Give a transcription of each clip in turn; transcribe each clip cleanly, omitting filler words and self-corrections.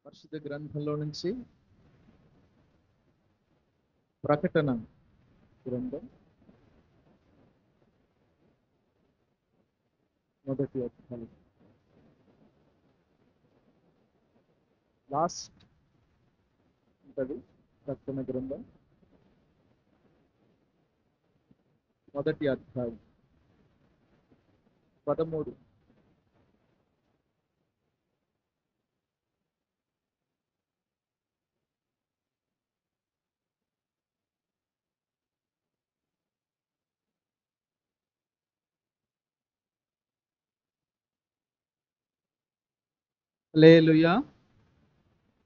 పరిశుద్ధ గ్రంథంలో నుంచి ప్రకటన గ్రంథం మొదటి అధ్యాయం లాస్ట్ ఉంటుంది. ప్రకటన గ్రంథం మొదటి అధ్యాయం 13. హల్లెలూయా.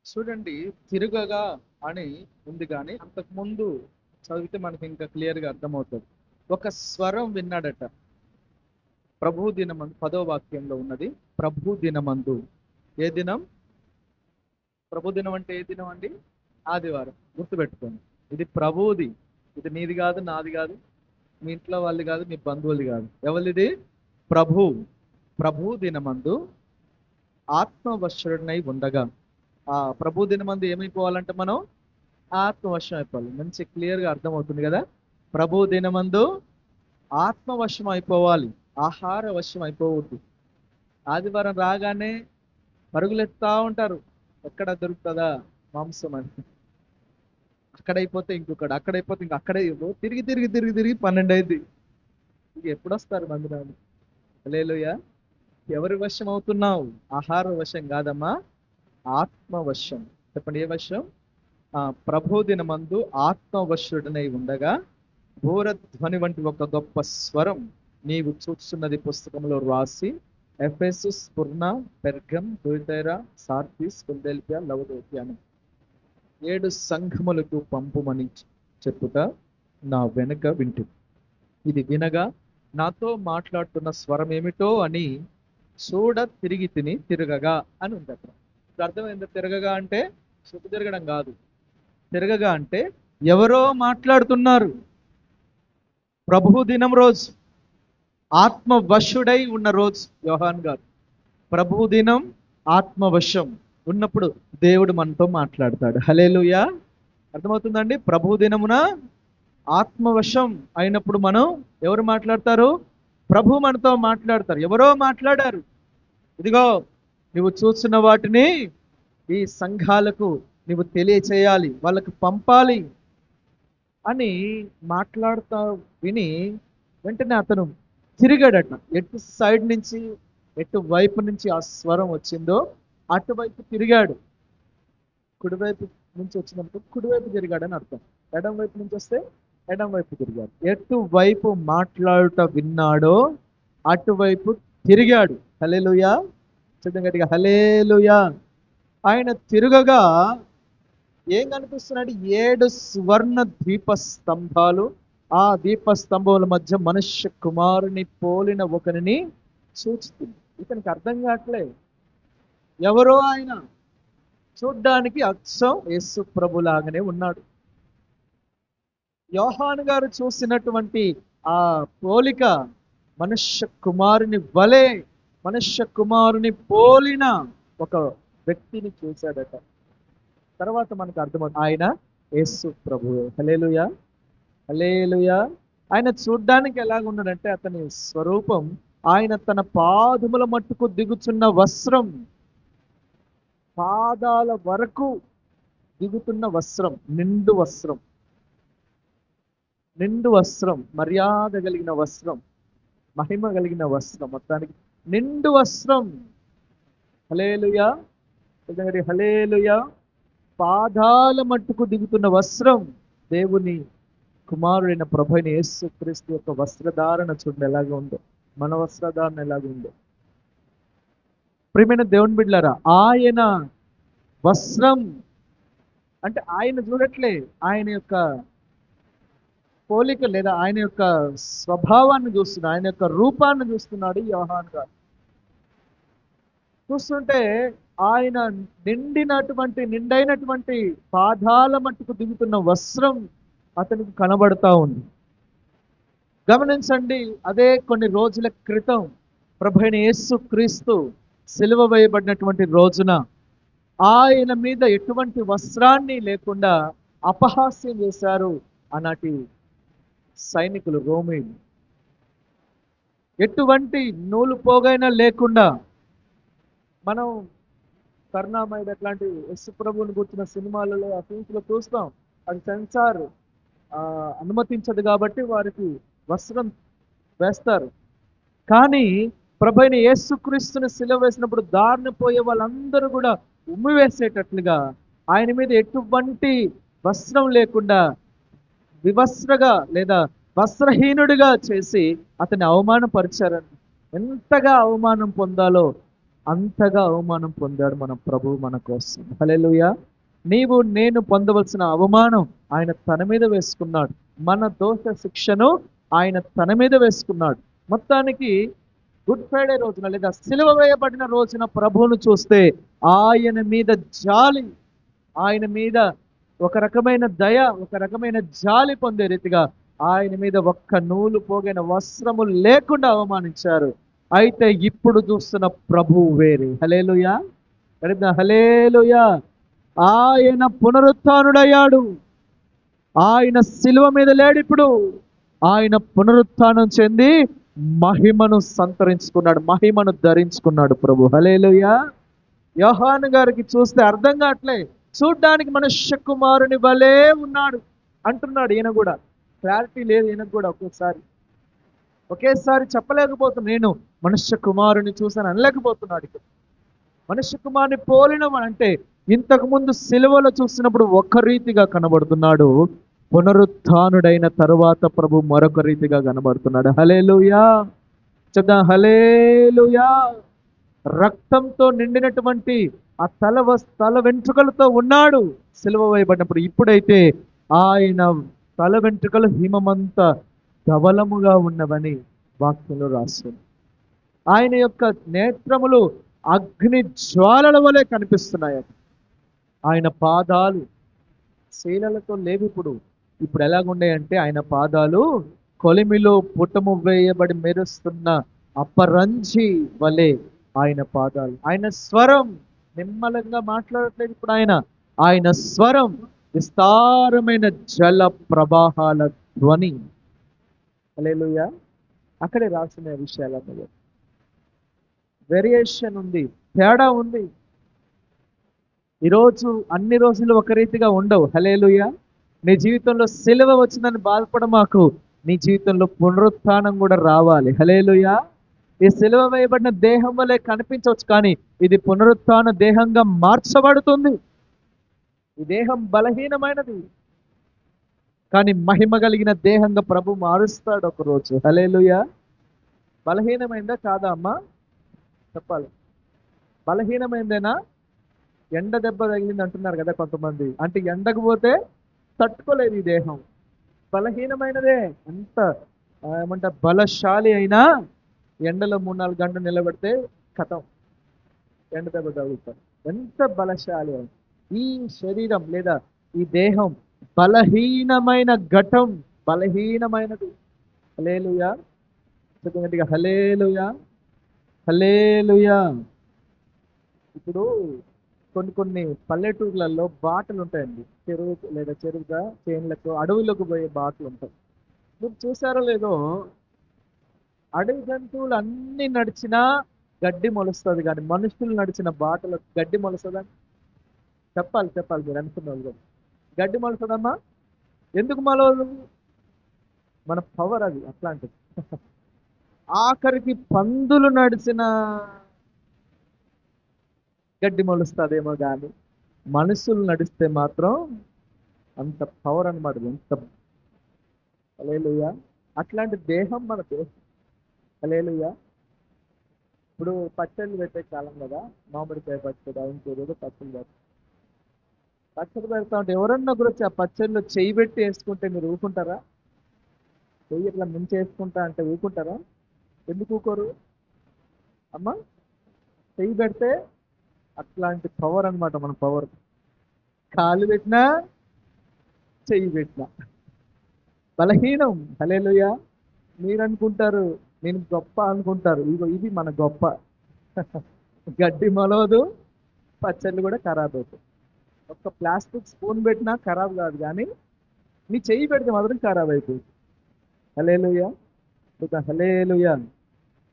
చూడండి, తిరుగగా అని ఉంది, కానీ అంతకుముందు చదివితే మనకి ఇంకా క్లియర్గా అర్థమవుతుంది. ఒక స్వరం విన్నాడట. ప్రభు దినమందు 10వ వాక్యంలో ఉన్నది. ప్రభు దినమందు. ఏ దినం? ప్రభు దినం అంటే ఏ దినం అండి? ఆదివారం. గుర్తుపెట్టుకోండి, ఇది ప్రభువుది. ఇది నీది కాదు, నాది కాదు, మీ ఇంట్లో వాళ్ళు కాదు, మీ బంధువులు కాదు. ఎవరిది? ప్రభు దినమందు ఆత్మవశుడనై ఉండగా. ఆ ప్రభు దినమందు ఏమైపోవాలంటే మనం ఆత్మవశం అయిపోవాలి. మంచి క్లియర్గా అర్థమవుతుంది కదా. ప్రభు దినమందు ఆత్మవశం అయిపోవాలి, ఆహార వశం అయిపోవద్దు. ఆదివారం రాగానే పరుగులెత్తా ఉంటారు, ఎక్కడ దొరుకుతుందా మాంసం అని. అక్కడైపోతే ఇంకొకటి, అక్కడైపోతే ఇంక అక్కడే తిరిగి తిరిగి తిరిగి తిరిగి 12 అయింది. ఇక ఎప్పుడు వస్తారు మందిరాన్ని? హల్లెలూయా. ఎవరి వశం అవుతున్నావు? ఆహార వశం కాదమ్మా, ఆత్మవశం. చెప్పండి, ఏ వశం? ప్రభు దినమందు ఆత్మవశుడనై ఉండగా ఘోరధ్వని వంటి ఒక గొప్ప స్వరం నీవు చూస్తున్నది పుస్తకంలో రాసి ఎఫెసస్, స్ముర్న, పెర్గం, థుయతైరా, సార్దీస్, ఫిలదెల్ఫియా, లవోదికీయ 7 సంఘములకు పంపుమని చెప్పుట నా వెనుక వింటు. ఇది వినగా నాతో మాట్లాడుతున్న స్వరం ఏమిటో అని చూడ తిరిగి తిరగగా అని ఉంది అక్కడ. అర్థమైందా? తిరగగా అంటే చుట్టూ తిరగడం కాదు. తిరగగా అంటే ఎవరో మాట్లాడుతున్నారు. ప్రభు దినం రోజు, ఆత్మవశుడై ఉన్న రోజు యోహాన్ గారు. ప్రభు దినం ఆత్మవశం ఉన్నప్పుడు దేవుడు మనతో మాట్లాడతాడు. హల్లెలూయా. అర్థమవుతుందండి? ప్రభు దినమున ఆత్మవశం అయినప్పుడు మనం ఎవరు మాట్లాడతారు? ప్రభు మనతో మాట్లాడతారు. ఎవరో మాట్లాడారు, ఇదిగో నువ్వు చూస్తున్న వాటిని ఈ సంఘాలకు నువ్వు తెలియచేయాలి, వాళ్ళకు పంపాలి అని మాట్లాడుతా విని వెంటనే అతను తిరిగాడట. ఎటు సైడ్ నుంచి, ఎటు వైపు నుంచి ఆ స్వరం వచ్చిందో అటువైపు తిరిగాడు. కుడివైపు నుంచి వచ్చినప్పుడు కుడివైపు తిరిగాడని అర్థం. ఎడం వైపు నుంచి వస్తే ఎడం వైపు తిరిగాడు. ఎటువైపు మాట్లాడుట విన్నాడో అటువైపు తిరిగాడు. హల్లెలూయా. చూడండి గట్టిగా, హల్లెలూయా. ఆయన తిరగగా ఏం కనిపిస్తున్నాడు? 7 స్వర్ణ దీపస్తంభాలు. ఆ దీపస్తంభముల మధ్య మనుష్య కుమారుని పోలిన ఒకరిని సూచిస్తుంది. ఇతనికి అర్థం కావట్లే ఎవరో ఆయన. చూడ్డానికి అచ్చం యేసు ప్రభులాగానే ఉన్నాడు. యోహాను గారు చూసినటువంటి ఆ పోలిక మనుష్య కుమారుని వలె, మనుష్య కుమారుని పోలిన ఒక వ్యక్తిని చూశాడట. తర్వాత మనకు అర్థమవుతుంది ఆయన యేసు ప్రభువే. హల్లెలూయా, హల్లెలూయా. ఆయన చూడ్డానికి ఎలాగున్నాడంటే అతని స్వరూపం, ఆయన తన పాదముల మట్టుకు దిగుచున్న వస్త్రం, పాదాల వరకు దిగుతున్న వస్త్రం, నిండు వస్త్రం, నిండు వస్త్రం, మర్యాద కలిగిన వస్త్రం, మహిమ కలిగిన వస్త్రం, మొత్తానికి నిండు వస్త్రం. హల్లెలూయా, హల్లెలూయా. పాదాల మట్టుకు దిగుతున్న వస్త్రం. దేవుని కుమారుడైన ప్రభువైన యేసుక్రీస్తు యొక్క వస్త్రధారణ చూడండి ఎలాగ ఉందో, మన వస్త్రధారణ ఎలాగ ఉందో. ప్రియమైన దేవుని బిడ్డలారా, ఆయన వస్త్రం అంటే ఆయన చూడట్లే, ఆయన యొక్క పోలిక లేదా ఆయన యొక్క స్వభావాన్ని చూస్తున్నాడు, ఆయన యొక్క రూపాన్ని చూస్తున్నాడు యోహాను గారు. చూస్తుంటే ఆయన నిండైనటువంటి పాదాల మట్టుకు దిగుతున్న వస్త్రం అతనికి కనబడతా ఉంది. గమనించండి, అదే కొన్ని రోజుల క్రితం ప్రభువైన యేసుక్రీస్తు సిలువ వేయబడినటువంటి రోజున ఆయన మీద ఎటువంటి వస్త్రాన్ని లేకుండా అపహాస్యం చేశారు ఆనాటి సైనికులు, రోమీయులు. ఎటువంటి నూలు పోగైనా లేకుండా. మనం కరుణామయుడు అట్లాంటి యశ్ ప్రభువుని కూర్చున్న సినిమాలలో, ఆ సీన్స్ లో చూస్తాం. అది సెన్సార్ అనుమతించదు కాబట్టి వారికి వస్త్రం వేస్తారు. కానీ ప్రభైన యేసుక్రీస్తుని సిలువ వేసినప్పుడు దారిన పోయే వాళ్ళందరూ కూడా ఉమ్మివేసేటట్లుగా ఆయన మీద ఎటువంటి వస్త్రం లేకుండా వివస్త్రగా లేదా వస్త్రహీనుడిగా చేసి అతన్ని అవమానపరిచారండి. ఎంతగా అవమానం పొందాలో అంతగా అవమానం పొందాడు మన ప్రభువు మన కోసం. హల్లెలూయా. నీవు నేను పొందవలసిన అవమానం ఆయన తన మీద వేసుకున్నాడు. మన దోష శిక్షను ఆయన తన మీద వేసుకున్నాడు. మొత్తానికి గుడ్ ఫ్రైడే రోజున లేదా సిలువ వేయబడిన రోజున ప్రభువును చూస్తే ఆయన మీద జాలి, ఆయన మీద ఒక రకమైన దయ, ఒక రకమైన జాలి పొందే రీతిగా ఆయన మీద ఒక్క నూలు పోగైన వస్త్రము లేకుండా అవమానించారు. అయితే ఇప్పుడు చూస్తున్న ప్రభువు వేరే. హల్లెలూయా. హల్లెలూయా. ఆయన పునరుత్థానుడయ్యాడు. ఆయన సిలువ మీద లేడు ఇప్పుడు. ఆయన పునరుత్థానం చెంది మహిమను సంతరించుకున్నాడు, మహిమను ధరించుకున్నాడు ప్రభు. హల్లెలూయా. యోహాను గారికి చూస్తే అర్థం కావట్లే, చూడ్డానికి మనుష్య కుమారుని వలే ఉన్నాడు అంటున్నాడు. ఈయన కూడా క్లారిటీ లేదు, ఈయనకు కూడా ఒకేసారి చెప్పలేకపోతున్నా, నేను మనుష్య కుమారుని చూసాను అనలేకపోతున్నాడు. ఇక్కడ మనుష్య కుమారుని పోలిన అంటే ఇంతకు ముందు సిలువలో చూసినప్పుడు ఒక రీతిగా కనబడుతున్నాడు, పునరుత్థానుడైన తరువాత ప్రభు మరొక రీతిగా కనబడుతున్నాడు. హల్లెలూయా. చెప్దాం హల్లెలూయా. రక్తంతో నిండినటువంటి ఆ తల వెంట్రుకలతో ఉన్నాడు సిలువ వేయబడినప్పుడు. ఇప్పుడైతే ఆయన తల వెంట్రుకలు హిమమంత ధవలముగా ఉన్నవని వాక్యంలో రాస్తుంది. ఆయన యొక్క నేత్రములు అగ్ని జ్వాలల వలె కనిపిస్తున్నాయి. ఆయన పాదాలు శీలలతో లేవు ఇప్పుడు ఎలాగున్నాయంటే ఆయన పాదాలు కొలిమిలో పుటము వేయబడి మెరుస్తున్న అపరంజి వలె ఆయన పాదాలు. ఆయన స్వరం నిమ్మలంగా మాట్లాడట్లేదు ఇప్పుడు. ఆయన స్వరం విస్తారమైన జల ప్రవాహాల ధ్వని. హల్లెలూయా. అక్కడే రాసిన విషయాలు వేరియేషన్ ఉంది, తేడా ఉంది. ఈరోజు అన్ని రోజులు ఒక రీతిగా ఉండవు. హల్లెలూయా. నీ జీవితంలో సిలువ వచ్చిందని బాధపడ మాకు, నీ జీవితంలో పునరుత్థానం కూడా రావాలి. హల్లెలూయా. ఈ సిలువ వేయబడిన దేహం వలె కనిపించవచ్చు, కానీ ఇది పునరుత్థాన దేహంగా మార్చబడుతుంది. ఈ దేహం బలహీనమైనది, కానీ మహిమ కలిగిన దేహంగా ప్రభు మారుస్తాడు ఒకరోజు. హల్లెలూయా. బలహీనమైందా కాదా అమ్మా చెప్పాలి? బలహీనమైందేనా? ఎండ దెబ్బ తగిలింది అంటున్నారు కదా కొంతమంది, అంటే ఎండకు పోతే తట్టుకోలేదు ఈ దేహం. బలహీనమైనదే. అంత ఏమంటారు, బలశాలి అయినా ఎండలో 3-4 గంటలు నిలబెడితే కథం, ఎండ దెబ్బ తగులుతారు. ఎంత బలశాలి ఈ శరీరం లేదా ఈ దేహం, బలహీనమైన ఘటం, బలహీనమైనది. హల్లెలూయా. గట్టిగా హల్లెలూయా. హల్లెలూయా. ఇప్పుడు కొన్ని పల్లెటూర్లలో బాటలు ఉంటాయండి, చెరువు లేదా చెరువుగా చేనులకు అడవులకు పోయే బాటలు ఉంటాయి. మీరు చూసారో లేదో, అడవి జంతువులు అన్ని నడిచినా గడ్డి మొలుస్తుంది, కానీ మనుషులు నడిచిన బాటలో గడ్డి మొలుస్తుందని చెప్పాలి మీరు అనుకున్న వాళ్ళు కూడా. గడ్డి మొలుస్తుందమ్మా? ఎందుకు మొలవదు? మన పవర్ అది అట్లాంటిది. ఆఖరికి పందులు నడిచిన గడ్డి మొలుస్తుందేమో, కానీ మనుషులు నడిస్తే మాత్రం అంత పవర్ అనమాట. ఎంత హల్లెలూయా. అట్లాంటి దేహం మన దేహం. హల్లెలూయా. ఇప్పుడు పచ్చళ్ళు పెట్టే కాలం కదా, మామిడికాయ పచ్చడి, ఇంకేదో పచ్చడి పెడతా ఉంటే ఎవరన్నా గురించి ఆ పచ్చడిలో చెయ్యి పెట్టి వేసుకుంటే మీరు ఊరుకుంటారా? చెయ్యి ఇట్లా ముంచి వేసుకుంటా అంటే ఊరుకుంటారా? ఎందుకు ఊరుకోరు అమ్మా? చెయ్యి పెడితే అట్లాంటి పవర్ అనమాట మన పవర్. కాలు పెట్టినా చెయ్యి పెట్టినా బలహీనం. హల్లెలూయా. మీరు అనుకుంటారు నేను గొప్ప అనుకుంటారు, ఇగో ఇది మన గొప్ప. గడ్డి మొలవదు, పచ్చళ్ళు కూడా ఖరాబ్ అవుతాయి. ఒక్క ప్లాస్టిక్ స్పూన్ పెట్టినా ఖరాబ్ కాదు, కానీ నీ చెయ్యి పెడితే మాత్రం ఖరాబ్ అయిపోయింది. హల్లెలూయా, ఇక హల్లెలూయా.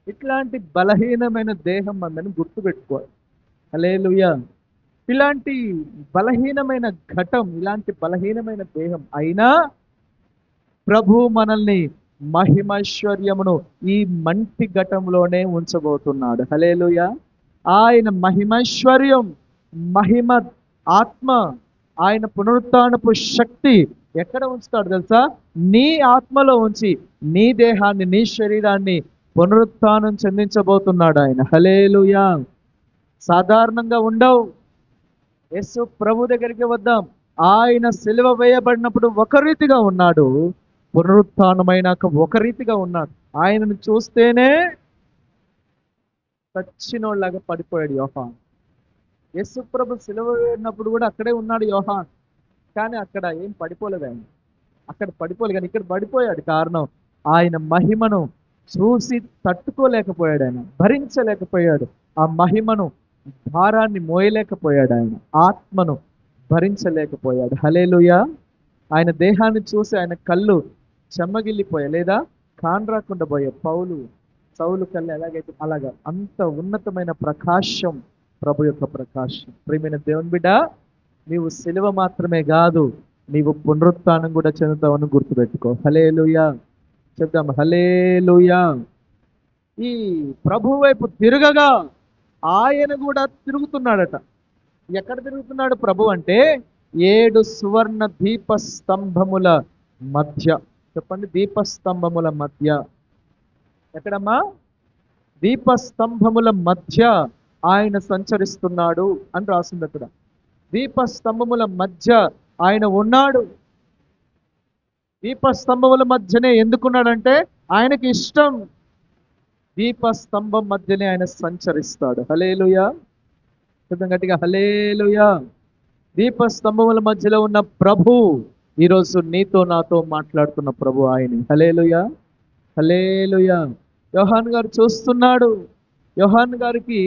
ఇట్లాంటి బలహీనమైన దేహం మందని గుర్తుపెట్టుకోవాలి. హల్లెలూయా. ఇలాంటి బలహీనమైన ఘటం, ఇలాంటి బలహీనమైన దేహం అయినా ప్రభు మనల్ని మహిమైశ్వర్యమును ఈ మంటి ఘటంలోనే ఉంచబోతున్నాడు. హల్లెలూయా. ఆయన మహిమైశ్వర్యం, మహిమ, ఆత్మ, ఆయన పునరుత్థానపు శక్తి ఎక్కడ ఉంచుతాడు తెలుసా? నీ ఆత్మలో ఉంచి నీ దేహాన్ని, నీ శరీరాన్ని పునరుత్థానం చెందించబోతున్నాడు ఆయన. హల్లెలూయా. సాధారణంగా ఉండవు. యేసు ప్రభు దగ్గరికి వద్దాం. ఆయన సిలువ వేయబడినప్పుడు ఒక రీతిగా ఉన్నాడు, పునరుత్థానమైనాక ఒక రీతిగా ఉన్నాడు. ఆయనను చూస్తేనే చచ్చినోళ్ళలాగా పడిపోయాడు యోహాన్. యేసు ప్రభు సిలువ వేయబడినప్పుడు కూడా అక్కడే ఉన్నాడు యోహాన్, కానీ అక్కడ ఏం పడిపోలేదు ఆయన. అక్కడ పడిపోలేదు, కానీ ఇక్కడ పడిపోయాడు. కారణం, ఆయన మహిమను చూసి తట్టుకోలేకపోయాడు, ఆయన భరించలేకపోయాడు. ఆ మహిమను, భారాన్ని మోయలేకపోయాడు, ఆయన ఆత్మను భరించలేకపోయాడు. హల్లెలూయా. ఆయన దేహాన్ని చూసి ఆయన కళ్ళు చెమ్మగిల్లిపోయాయి, లేదా కానరాకుండా పోయాయి. సౌలు కళ్ళు ఎలాగైతే అలాగా, అంత ఉన్నతమైన ప్రకాశం ప్రభు యొక్క ప్రకాశం. ప్రియమైన దేవుని బిడ్డ, నీవు సిలువ మాత్రమే కాదు, నీవు పునరుత్థానం కూడా చెందుతావని గుర్తుపెట్టుకో. హల్లెలూయా. చెప్దాం హల్లెలూయా. ఈ ప్రభు వైపు తిరగగా ఆయన కూడా తిరుగుతున్నాడట. ఎక్కడ తిరుగుతున్నాడు ప్రభు అంటే 7 సువర్ణ దీప స్తంభముల మధ్య. చెప్పండి, దీపస్తంభముల మధ్య. ఎక్కడమ్మా? దీపస్తంభముల మధ్య ఆయన సంచరిస్తున్నాడు అని రాసింది అక్కడ. దీపస్తంభముల మధ్య ఆయన ఉన్నాడు. దీపస్తంభముల మధ్యనే ఎందుకున్నాడంటే ఆయనకి ఇష్టం. దీపస్తంభం మధ్యనే ఆయన సంచరిస్తాడు. హల్లెలూయా. గట్టిగా హల్లెలూయా. దీపస్తంభముల మధ్యలో ఉన్న ప్రభు ఈరోజు నీతో నాతో మాట్లాడుతున్న ప్రభు ఆయన. హల్లెలూయా, హల్లెలూయా. యోహాన్ గారు చూస్తున్నాడు. యోహాన్ గారికి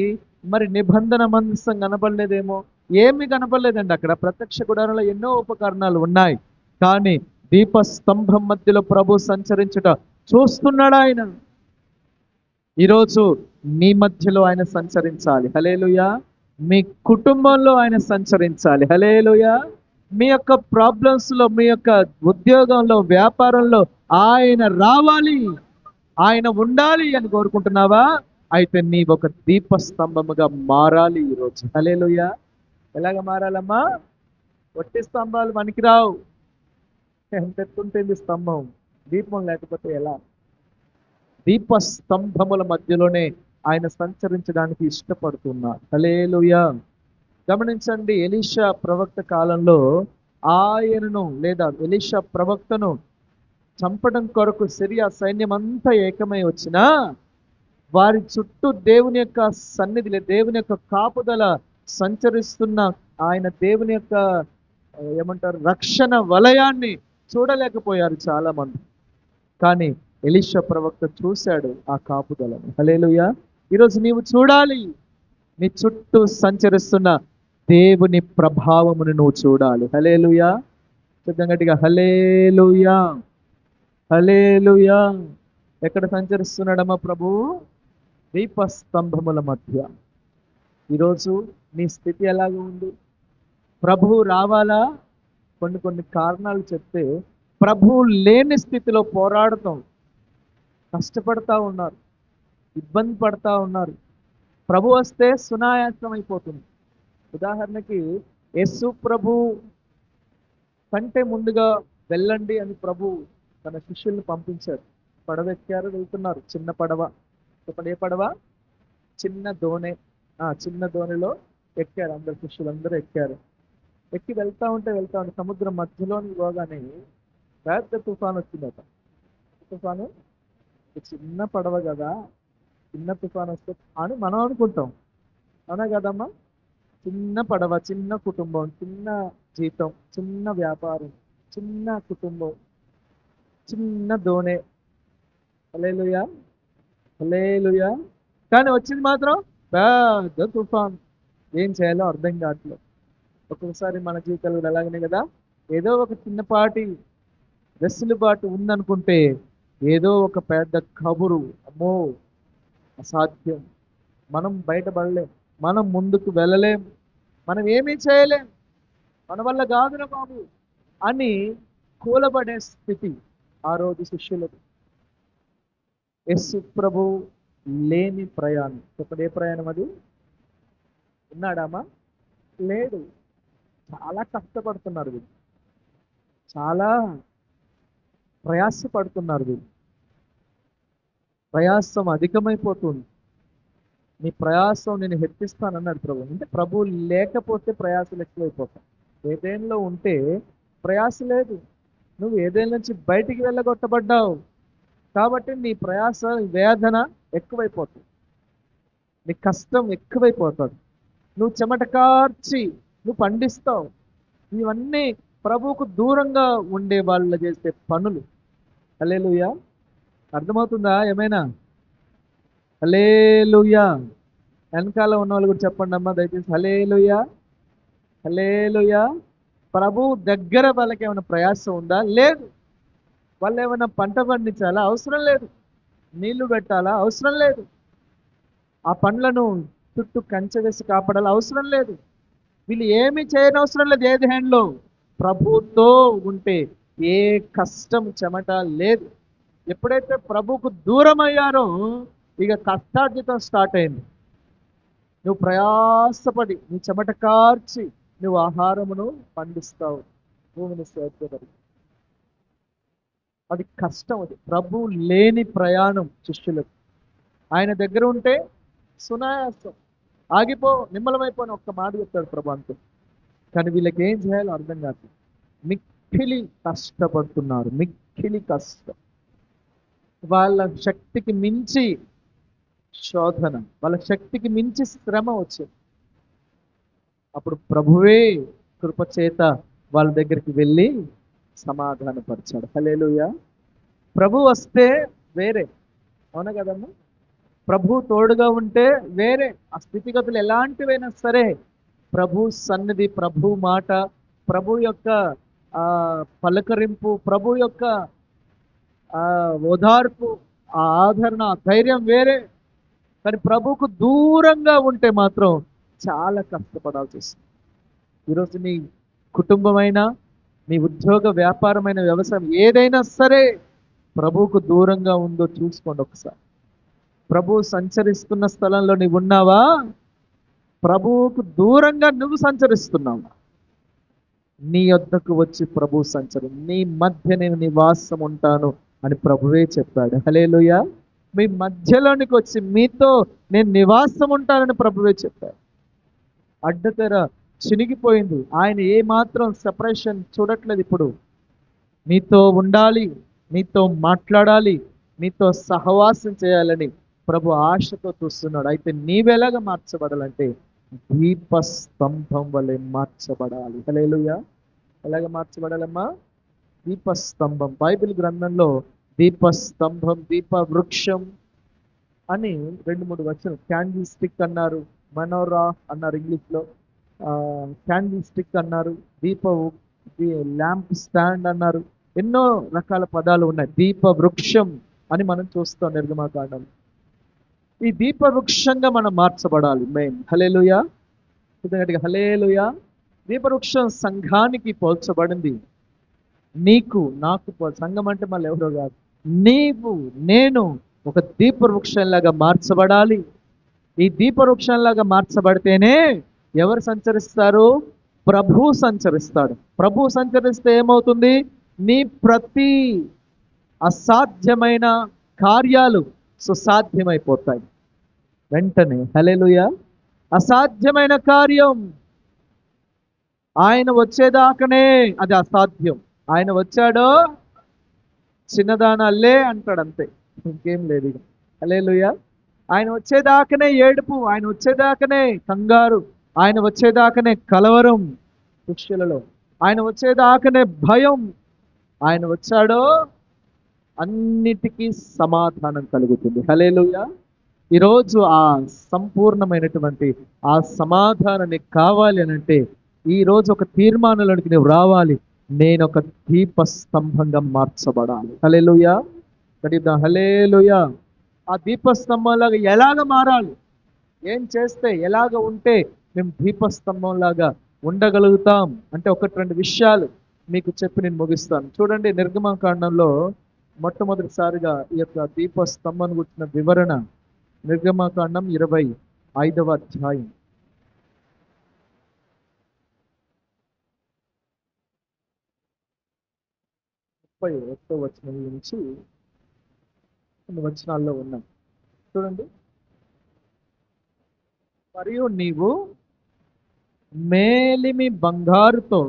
మరి నిబంధన మందసం కనపడలేదేమో, ఏమి కనపడలేదండి. అక్కడ ప్రత్యక్ష గుడారంలో ఎన్నో ఉపకరణాలు ఉన్నాయి, కానీ దీపస్తంభం మధ్యలో ప్రభు సంచరించుట చూస్తున్నాడు ఆయన. ఈరోజు నీ మధ్యలో ఆయన సంచరించాలి. హల్లెలూయా. మీ కుటుంబంలో ఆయన సంచరించాలి. హల్లెలూయా. మీ యొక్క ప్రాబ్లమ్స్లో, మీ యొక్క ఉద్యోగంలో, వ్యాపారంలో ఆయన రావాలి, ఆయన ఉండాలి అని కోరుకుంటున్నావా? అయితే నీ ఒక దీపస్తంభముగా మారాలి ఈరోజు. హల్లెలూయా. ఎలాగ మారాలమ్మా? ఒట్టి స్తంభాలు పనికిరావు. ఎంత ఎత్తుంటుంది స్తంభం, దీపం లేకపోతే ఎలా? దీపస్తంభముల మధ్యలోనే ఆయన సంచరించడానికి ఇష్టపడుతున్నారు. హల్లెలూయా. గమనించండి, ఎలీషా ప్రవక్త కాలంలో ఆయనను, లేదా ఎలీషా ప్రవక్తను చంపడం కొరకు సిరియా సైన్యం అంతా ఏకమై వచ్చినా వారి చుట్టూ దేవుని యొక్క సన్నిధి, దేవుని యొక్క కాపుదల సంచరిస్తున్న ఆయన దేవుని యొక్క ఏమంటారు, రక్షణ వలయాన్ని చూడలేకపోయారు చాలా మంది. కానీ ఎలీషా ప్రవక్త చూశాడు ఆ కాపుదలను. హల్లెలూయా. ఈరోజు నీవు చూడాలి, నీ చుట్టూ సంచరిస్తున్న దేవుని ప్రభావమును నువ్వు చూడాలి. హల్లెలూయా. చెప్తాం గట్టిగా హల్లెలూయా, హల్లెలూయా. ఎక్కడ సంచరిస్తున్నాడమ్మా ప్రభు? దీపస్తంభముల మధ్య. ఈరోజు నీ స్థితి ఎలాగ ఉంది? ప్రభువు రావాలా? కొన్ని కారణాలు చెప్తే ప్రభువు లేని స్థితిలో పోరాడుతాం, కష్టపడతా ఉన్నారు, ఇబ్బంది పడతా ఉన్నారు. ప్రభు వస్తే సునాయాసం అయిపోతుంది. ఉదాహరణకి యేసు ప్రభు కంటే ముందుగా వెళ్ళండి అని ప్రభు తన శిష్యుల్ని పంపించారు. పడవ ఎక్కారు, వెళ్తున్నారు. చిన్న పడవ. చెప్పండి, ఏ పడవ? చిన్న దోణి. చిన్న దోణిలో ఎక్కారు అందరు శిష్యులందరూ ఎక్కారు. ఎక్కి వెళ్తా ఉంటే సముద్రం మధ్యలోని పోగానే పెద్ద తుఫాను వచ్చిందట. తుఫాను, చిన్న పడవ కదా, చిన్న తుఫాను వస్తే అని మనం అనుకుంటాం, అవునా కదమ్మా? చిన్న పడవ, చిన్న కుటుంబం, చిన్న జీతం, చిన్న వ్యాపారం, చిన్న కుటుంబం, చిన్న దోణి. హల్లెలూయా, హల్లెలూయా. కానీ వచ్చింది మాత్రం పెద్ద తుఫాను. ఏం చేయాలో అర్థం కావట్లేదు. ఒక్కొక్కసారి మన జీవితాలు కూడా అలాగనే కదా, ఏదో ఒక చిన్నపాటి వెసులుబాటు ఉందనుకుంటే ఏదో ఒక పెద్ద కబురు, అమ్మో అసాధ్యం, మనం బయటపడలేం, మనం ముందుకు వెళ్ళలేం, మనం ఏమీ చేయలేం, మన వల్ల కాదురా బాబు అని కూలబడే స్థితి ఆ రోజు శిష్యులకు. యేసు ప్రభు లేని ప్రయాణం. చెప్పండి, ఏ ప్రయాణం అది? ఉన్నాడామా? లేడు. చాలా కష్టపడుతున్నారు వీళ్ళు, చాలా ప్రయాసపడుతున్నారు వీళ్ళు. ప్రయాసం అధికమైపోతుంది. నీ ప్రయాసం నేను హెచ్చిస్తానన్నాడు ప్రభు. అంటే ప్రభు లేకపోతే ప్రయాసలు ఎక్కువైపోతాయి. ఏదేంలో ఉంటే ప్రయాస లేదు. నువ్వు ఏదేళ్ళ నుంచి బయటికి వెళ్ళగొట్టబడ్డావు కాబట్టి నీ ప్రయాస, వేదన ఎక్కువైపోతుంది, నీ కష్టం ఎక్కువైపోతుంది, నువ్వు చెమట కార్చి నువ్వు పండిస్తావు. ఇవన్నీ ప్రభువుకు దూరంగా ఉండే వాళ్ళు చేసే పనులు. హల్లెలూయా. అర్థమవుతుందా ఏమైనా? హల్లెలూయా. వెనకాల ఉన్న వాళ్ళు కూడా చెప్పండి అమ్మా దయచేసి, హల్లెలూయా, హల్లెలూయా. ప్రభు దగ్గర వాళ్ళకి ఏమైనా ప్రయాసం ఉందా? లేదు. వాళ్ళు ఏమైనా పంట పండించాలా? అవసరం లేదు. నీళ్లు పెట్టాలా? అవసరం లేదు. ఆ పండ్లను చుట్టూ కంచె వేసి కాపాడాలా? అవసరం లేదు. వీళ్ళు ఏమి చేయని అవసరం లేదు. ఏది హ్యాండ్లో ప్రభుతో ఉంటే ఏ కష్టం, చెమట లేదు. ఎప్పుడైతే ప్రభుకు దూరం అయ్యారో ఇక కష్టార్జితం స్టార్ట్ అయింది. నువ్వు ప్రయాసపడి నీ చెమట కార్చి నువ్వు ఆహారమును పండిస్తావు, భూమిని సేద్యపడి. అది కష్టం. అది ప్రభు లేని ప్రయాణం శిష్యులకు. ఆయన దగ్గర ఉంటే సునాయాసం, ఆగిపో, నిమ్మలమైపోని ఒక్క మాట చెప్తాడు ప్రభు అంతే. కానీ వీళ్ళకి ఏం చేయాలో అర్థం కాదు. మిక్కిలి కష్టపడుతున్నారు, మిక్కిలి కష్టం. వాళ్ళ శక్తికి మించి శోధన, వాళ్ళ శక్తికి మించి శ్రమ వచ్చింది. అప్పుడు ప్రభువే కృపచేత వాళ్ళ దగ్గరికి వెళ్ళి సమాధానపరిచాడు. హల్లెలూయా. ప్రభు వస్తే వేరే, అవునా కదమ్మా? ప్రభు తోడుగా ఉంటే వేరే. ఆ స్థితిగతులు ఎలాంటివైనా సరే ప్రభు సన్నిధి, ప్రభు మాట, ప్రభు యొక్క పలకరింపు, ప్రభు యొక్క ఓదార్పు, ఆ ఆదరణ, ధైర్యం వేరే. కానీ ప్రభుకు దూరంగా ఉంటే మాత్రం చాలా కష్టపడాల్సి వస్తుంది. ఈరోజు నీ కుటుంబమైనా, నీ ఉద్యోగ వ్యాపారమైన, వ్యవసాయం ఏదైనా సరే ప్రభువుకు దూరంగా ఉందో చూసుకోండి ఒకసారి. ప్రభు సంచరిస్తున్న స్థలంలో నీవు ఉన్నావా? ప్రభువుకు దూరంగా నువ్వు సంచరిస్తున్నావా? నీ యొద్దకు వచ్చి ప్రభు నీ మధ్య నేను నివాసం ఉంటాను అని ప్రభువే చెప్పాడు. హల్లెలూయా. మీ మధ్యలోనికి వచ్చి మీతో నేను నివాసం ఉంటానని ప్రభువే చెప్పాడు. అడ్డతెర చినిగిపోయింది. ఆయన ఏ మాత్రం సెపరేషన్ చూడట్లేదు. ఇప్పుడు నీతో ఉండాలి, నీతో మాట్లాడాలి, నీతో సహవాసం చేయాలని ప్రభు ఆశతో చూస్తున్నాడు. అయితే నీవెలాగా మార్చబడాలంటే దీపస్తంభం వలె మార్చబడాలి. హల్లెలూయా. ఎలాగ మార్చబడాలమ్మా? దీపస్తంభం. బైబిల్ గ్రంథంలో దీపస్తంభం, దీప వృక్షం అని 2-3 వచనం. క్యాండిల్ స్టిక్ అన్నారు, మనోరా అన్నారు ఇంగ్లీష్లో, క్యాండిల్ స్టిక్ అన్నారు, దీప ల్యాంప్ స్టాండ్ అన్నారు. ఎన్నో రకాల పదాలు ఉన్నాయి. దీప వృక్షం అని మనం చూస్తాం నిర్గమాకాండం. ఈ దీప వృక్షంగా మనం మార్చబడాలి మెయిన్. హల్లెలూయా. హల్లెలూయా. దీపవృక్షం సంఘానికి పోల్చబడింది. నీకు నాకు సంఘం అంటే మళ్ళీ ఎవరో కాదు, నీవు నేను ఒక దీపవృక్షంలాగా మార్చబడాలి. ఈ దీపవృక్షంలాగా మార్చబడితేనే ఎవరు సంచరిస్తారు? ప్రభు సంచరిస్తాడు. ప్రభు సంచరిస్తే ఏమవుతుంది? నీ ప్రతి అసాధ్యమైన కార్యాలు సుసాధ్యమైపోతాయి వెంటనే. హల్లెలూయా. అసాధ్యమైన కార్యం ఆయన వచ్చేదాకనే అది అసాధ్యం. ఆయన వచ్చాడో చిన్నదానల్లే అంటాడు అంతే, ఇంకేం లేదు ఇక. హల్లెలూయా. ఆయన వచ్చేదాకనే ఏడుపు, ఆయన వచ్చేదాకనే కంగారు, ఆయన వచ్చేదాకనే కలవరం శిష్యులలో, ఆయన వచ్చేదాకనే భయం. ఆయన వచ్చాడో అన్నిటికీ సమాధానం కలుగుతుంది. హల్లెలూయా. ఈరోజు ఆ సంపూర్ణమైనటువంటి ఆ సమాధానం నీకు కావాలి అని అంటే ఈరోజు ఒక తీర్మానంలోనికి నువ్వు రావాలి. నేను ఒక దీప స్తంభంగా మార్చబడాలి. హల్లెలూయా. గట్టిగా హల్లెలూయా. ఆ దీపస్తంభంలాగా ఎలాగ మారాలి, ఏం చేస్తే, ఎలాగ ఉంటే మేము దీపస్తంభంలాగా ఉండగలుగుతాం అంటే ఒకటి రెండు విషయాలు మీకు చెప్పి నేను ముగిస్తాను. చూడండి, నిర్గమకాండంలో మొట్టమొదటిసారిగా ఈ యొక్క దీపస్తంభం గురించిన వివరణ నిర్గమకాండం 25వ అధ్యాయం 31వ వచనం నుంచి కొన్ని వచనాల్లో ఉన్నాయి. చూడండి, మరియు నీవు మేలిమి బంగారుతో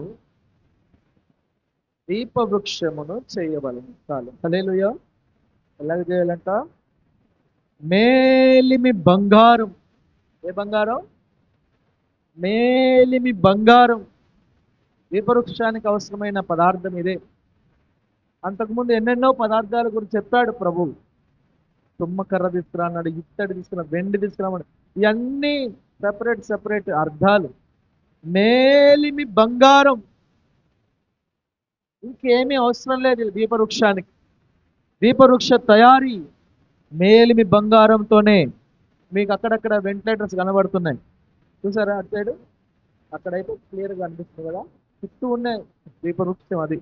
దీపవృక్షమును చేయవలెను. చాలు. హల్లెలూయా. ఎలాగ చేయాలంట? మేలిమి బంగారం. ఏ బంగారం? మేలిమి బంగారం. దీపవృక్షానికి అవసరమైన పదార్థం ఇదే. అంతకుముందు ఎన్నెన్నో పదార్థాల గురించి చెప్పాడు ప్రభువు. తుమ్మకర్ర తీసుకురా అన్నాడు, ఇత్తడి తీసుకురా, వెండి తీసుకురామన్నాడు. ఇవన్నీ సెపరేట్ అర్థాలు. మేలిమి బంగారం, ఇంకేమీ అవసరం లేదు దీపవృక్షానికి. దీపవృక్ష తయారీ మేలిమి బంగారంతోనే. మీకు అక్కడక్కడ వెంటిలేటర్స్ కనబడుతున్నాయి చూసారా? అటు సైడ్ అక్కడైతే క్లియర్గా అనిపిస్తుంది కదా, చుట్టూ ఉన్నాయి దీపవృక్షం. అది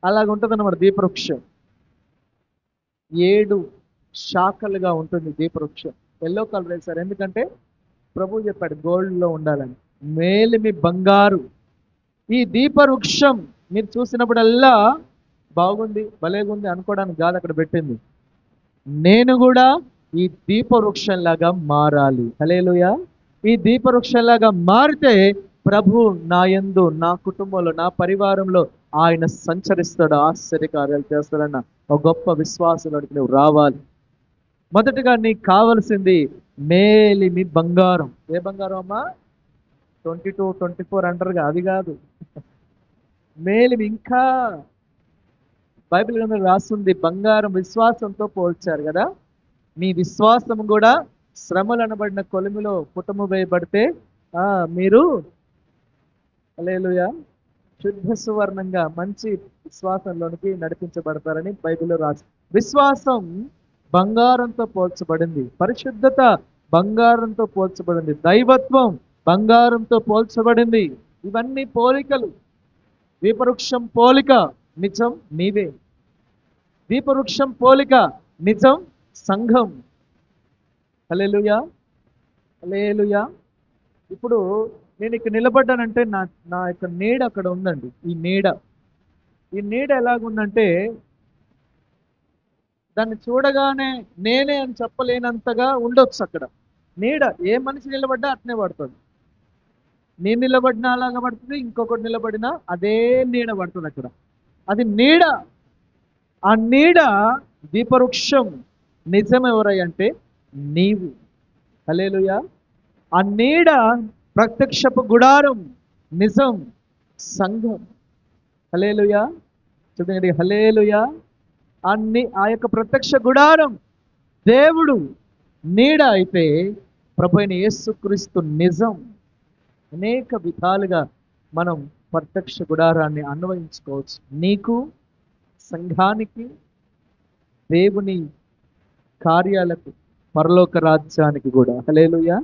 అలాగ ఉంటుంది అన్నమాట దీపవృక్షం. 7 శాఖలుగా ఉంటుంది దీపవృక్షం. ఎల్లో కలర్ వేశారు ఎందుకంటే ప్రభు చెప్పాడు గోల్డ్లో ఉండాలని. మేలిమి బంగారు. ఈ దీపవృక్షం మీరు చూసినప్పుడల్లా బాగుంది, భలేగుంది అనుకోవడానికి కాదు అక్కడ పెట్టింది. నేను కూడా ఈ దీపవృక్షంలాగా మారాలి. హల్లెలూయా. ఈ దీపవృక్షంలాగా మారితే ప్రభు నా యందు, నా కుటుంబంలో, నా పరివారంలో ఆయన సంచరిస్తాడు, ఆశ్చర్యకార్యాలు చేస్తాడన్న ఒక గొప్ప విశ్వాసంలోకి నువ్వు రావాలి. మొదటగా నీకు కావలసింది మేలిమి బంగారం. ఏ బంగారం అమ్మా? 22, 24 అంటారుగా, అది కాదు. మేలిమి. ఇంకా బైబిల్ గ్రంథంలో రాస్తుంది బంగారం విశ్వాసంతో పోల్చారు కదా. మీ విశ్వాసం కూడా శ్రమలు అనబడిన కొలిమిలో పుటము వేయబడితే మీరు హల్లెలూయా శుద్ధ సువర్ణంగా మంచి విశ్వాసంలోనికి నడిపించబడతారని బైబిల్లో రాసి. విశ్వాసం బంగారంతో పోల్చబడింది, పరిశుద్ధత బంగారంతో పోల్చబడింది, దైవత్వం బంగారంతో పోల్చబడింది. ఇవన్నీ పోలికలు. దీపవృక్షం పోలిక నిజం నీవే. దీపవృక్షం పోలిక నిజం సంఘం. హల్లెలూయా. హల్లెలూయా. ఇప్పుడు నేను ఇక్కడ నిలబడ్డానంటే నా యొక్క నీడ అక్కడ ఉందండి. ఈ నీడ ఎలాగుందంటే దాన్ని చూడగానే నేనే అని చెప్పలేనంతగా ఉండొచ్చు అక్కడ. నీడ ఏ మనిషి నిలబడ్డా అట్నే పడుతుంది. నేను నిలబడినా అలాగా పడుతుంది, ఇంకొకటి నిలబడినా అదే నీడ పడుతుంది అక్కడ. అది నీడ. ఆ నీడ దీపవృక్షం. నిజం ఎవరయ్యంటే నీవు. హల్లెలూయా. ఆ నీడ ప్రత్యక్షపు గుడారం నిజం సంఘం. హల్లెలూయా. చూడండి, హల్లెలూయా. ఆ యొక్క ప్రత్యక్ష గుడారం దేవుడు, నీడ అయితే ప్రభు అయిన యేసుక్రీస్తు నిజం. అనేక విధాలుగా మనం ప్రత్యక్ష గుడారాన్ని అన్వయించుకోవచ్చు. నీకు, సంఘానికి, దేవుని కార్యాలకు, పరలోక రాజ్యానికి కూడా. హల్లెలూయా.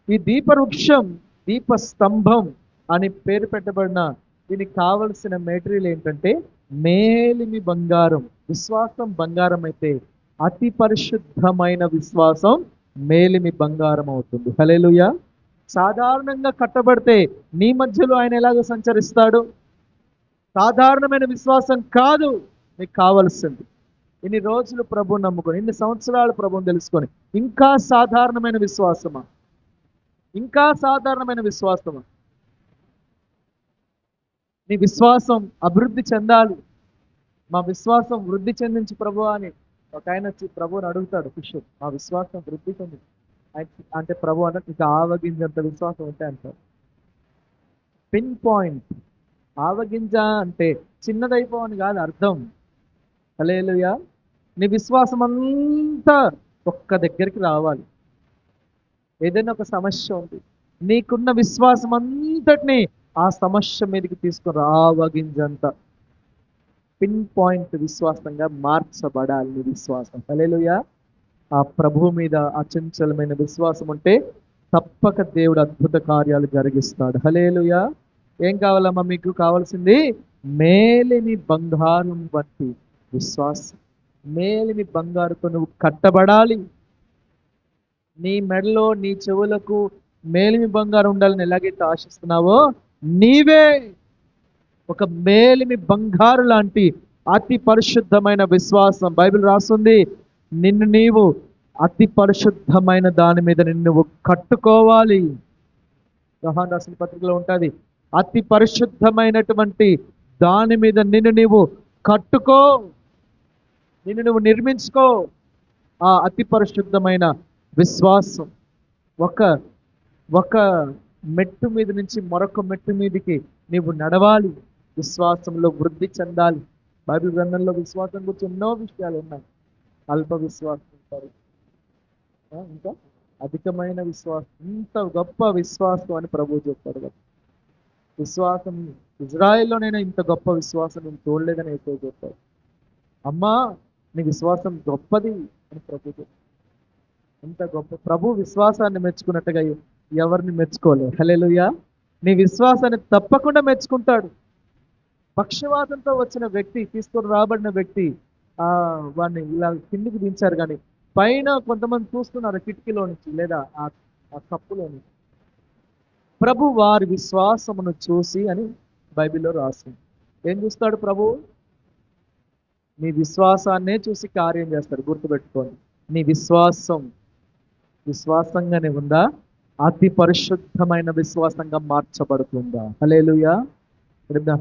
ఈ దీపవృక్షం, దీపస్తంభం అని పేరు పెట్టబడిన దీనికి కావలసిన మెటీరియల్ ఏంటంటే మేలిమి బంగారం. విశ్వాసం బంగారం అయితే అతి పరిశుద్ధమైన విశ్వాసం మేలిమి బంగారం అవుతుంది. హల్లెలూయా. సాధారణంగా కట్టబడితే నీ మధ్యలో ఆయన ఎలాగో సంచరిస్తాడు? సాధారణమైన విశ్వాసం కాదు నీకు కావలసింది. ఇన్ని రోజులు ప్రభు నమ్ముకొని, ఇన్ని సంవత్సరాలు ప్రభుని తెలుసుకొని ఇంకా సాధారణమైన విశ్వాసమా? ఇంకా సాధారణమైన విశ్వాసమా? నీ విశ్వాసం అభివృద్ధి చెందాలి. మా విశ్వాసం వృద్ధి చెందించి ప్రభు అని ఒక ఆయన వచ్చి ప్రభుని అడుగుతాడు. శిష్యుడు, మా విశ్వాసం వృద్ధి చెందించి అంటే ప్రభు అంటే ఇంకా ఆవగింజంత విశ్వాసం ఉంటే అంటారు. Pin point. ఆవగింజ అంటే చిన్నదైపోవని కాదు అర్థం. హల్లెలూయా. నీ విశ్వాసం అంతా ఒక్క దగ్గరికి రావాలి. ఏదైనా ఒక సమస్య ఉంది, నీకున్న విశ్వాసం అంతటిని ఆ సమస్య మీదకి తీసుకుని రావగింజంత పిన్ పాయింట్ విశ్వాసంగా మార్చబడాలి నీ విశ్వాసం. హల్లెలూయా. ఆ ప్రభువు మీద అచంచలమైన విశ్వాసం ఉంటే తప్పక దేవుడు అద్భుత కార్యాలు జరిగిస్తాడు. హల్లెలూయా. ఏం కావాలమ్మా మీకు కావాల్సింది? మేలిమి బంగారం వంటి విశ్వాసం. మేలిమి బంగారుతో నువ్వు కట్టబడాలి. నీ మెడలో నీ చెవులకు మేలిమి బంగారం ఉండాలని ఎలాగైతే ఆశిస్తున్నావో, నీవే ఒక మేలిమి బంగారు లాంటి అతి పరిశుద్ధమైన విశ్వాసం. బైబిల్ రాస్తుంది, నిన్ను నీవు అతి పరిశుద్ధమైన దాని మీద నిన్ను నువ్వు కట్టుకోవాలి. యోహాను రాసిన పత్రికలో ఉంటుంది, అతి పరిశుద్ధమైనటువంటి దాని మీద నిన్ను నీవు కట్టుకో, నిన్ను నువ్వు నిర్మించుకో. ఆ అతి పరిశుద్ధమైన విశ్వాసం ఒక ఒక మెట్టు మీద నుంచి మరొక మెట్టు మీదకి నీవు నడవాలి, విశ్వాసంలో వృద్ధి చెందాలి. బైబిల్ గ్రంథంలో విశ్వాసం గురించి ఎన్నో విషయాలు ఉన్నాయి. అల్ప విశ్వాసం ఉంటారు, ఇంకా అధికమైన విశ్వాసం. ఇంత గొప్ప విశ్వాసం అని ప్రభువు చెప్పాడు కదా. విశ్వాసం ఇజ్రాయెల్లో నేను ఇంత గొప్ప విశ్వాసం నేను చూడలేదని అయితే చెప్పాడు. అమ్మా నీ విశ్వాసం గొప్పది అని ప్రభు చెప్పాడు. ఇంత గొప్ప ప్రభు విశ్వాసాన్ని మెచ్చుకున్నట్టుగా ఎవరిని మెచ్చుకోలేదు. హల్లెలూయా. నీ విశ్వాసాన్ని తప్పకుండా మెచ్చుకుంటాడు. పక్షవాతంతో వచ్చిన వ్యక్తి, తీసుకొని రాబడిన వ్యక్తి, వాడిని ఇలా కిందికి దించారు, కానీ పైన కొంతమంది చూస్తున్నారు కిటికీలో నుంచి లేదా ఆ కప్పులో నుంచి. ప్రభు వారి విశ్వాసమును చూసి అని బైబిల్లో రాసింది. ఏం చూస్తాడు ప్రభు? నీ విశ్వాసాన్నే చూసి కార్యం చేస్తాడు. గుర్తుపెట్టుకోండి, నీ విశ్వాసంగానే ఉందా? అతి పరిశుద్ధమైన విశ్వాసంగా మార్చబడుతుందా? హల్లెలూయా.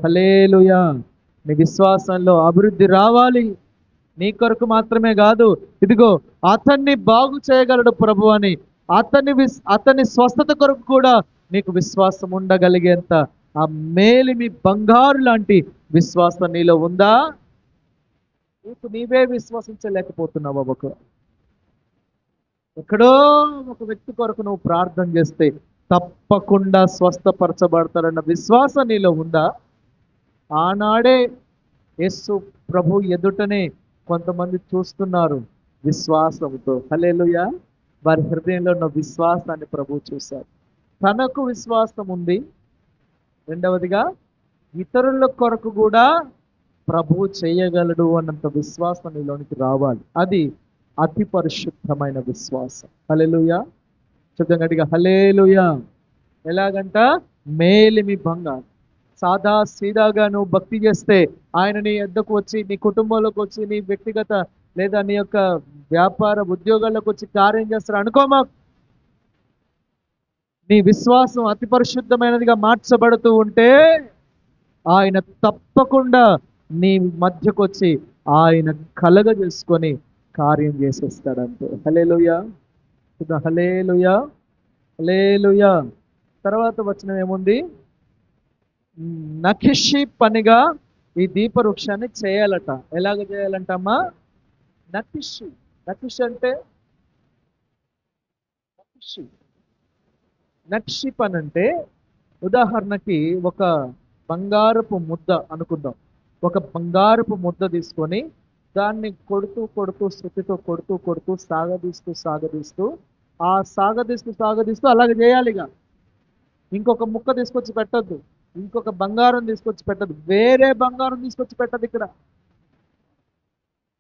హల్లెలూయా. నీ విశ్వాసంలో అభివృద్ధి రావాలి. నీ కొరకు మాత్రమే కాదు, ఇదిగో అతన్ని బాగు చేయగలడు ప్రభు అని అతని స్వస్థత కొరకు కూడా నీకు విశ్వాసం ఉండగలిగేంత ఆ మేలిమి బంగారు లాంటి విశ్వాసం నీలో ఉందా? నీకు నీవే విశ్వసించలేకపోతున్నావా? ఎక్కడో ఒక వ్యక్తి కొరకు నువ్వు ప్రార్థన చేస్తే తప్పకుండా స్వస్థపరచబడతారన్న విశ్వాసం నీలో ఉందా? ఆనాడే యేసు ప్రభు ఎదుటనే కొంతమంది చూస్తున్నారు విశ్వాసంతో. హల్లెలూయా. వారి హృదయంలో ఉన్న విశ్వాసాన్ని ప్రభు చూశారు. తనకు విశ్వాసం ఉంది, రెండవదిగా ఇతరుల కొరకు కూడా ప్రభు చేయగలడు అన్నంత విశ్వాసం నీలోనికి రావాలి. అది అతి పరిశుద్ధమైన విశ్వాసం. హల్లెలూయా. గట్టిగా హల్లెలూయా. ఎలాగంట? మేలిమి బంగారం. సాదా సీదాగా నువ్వు భక్తి చేస్తే ఆయన నీ వద్దకు వచ్చి, నీ కుటుంబంలోకి వచ్చి, నీ వ్యక్తిగత లేదా నీ యొక్క వ్యాపార ఉద్యోగాల్లోకి వచ్చి కార్యం చేస్తారు అనుకోమా. నీ విశ్వాసం అతి పరిశుద్ధమైనదిగా మార్చబడుతూ ఉంటే ఆయన తప్పకుండా నీ మధ్యకు వచ్చి ఆయన కలగజేసుకొని కార్యం చేసేస్తాడంతే. హల్లెలూయా. హల్లెలూయా. హల్లెలూయా. తర్వాత వచనం ఏముంది? నఖిషి పనిగా ఈ దీపవృక్షాన్ని చేయాలట. ఎలాగ చేయాలంటమ్మా? నఖిషి. నఖిషి అంటే నక్షి పని అంటే, ఉదాహరణకి ఒక బంగారపు ముద్ద అనుకుందాం. ఒక బంగారపు ముద్ద తీసుకొని దాన్ని కొడుతూ శృతితో కొడుతూ సాగదీస్తూ అలాగే చేయాలిగా. ఇంకొక ముక్క తీసుకొచ్చి పెట్టద్దు, ఇంకొక బంగారం తీసుకొచ్చి పెట్టద్దు, వేరే బంగారం తీసుకొచ్చి పెట్టద్దు. ఇక్కడ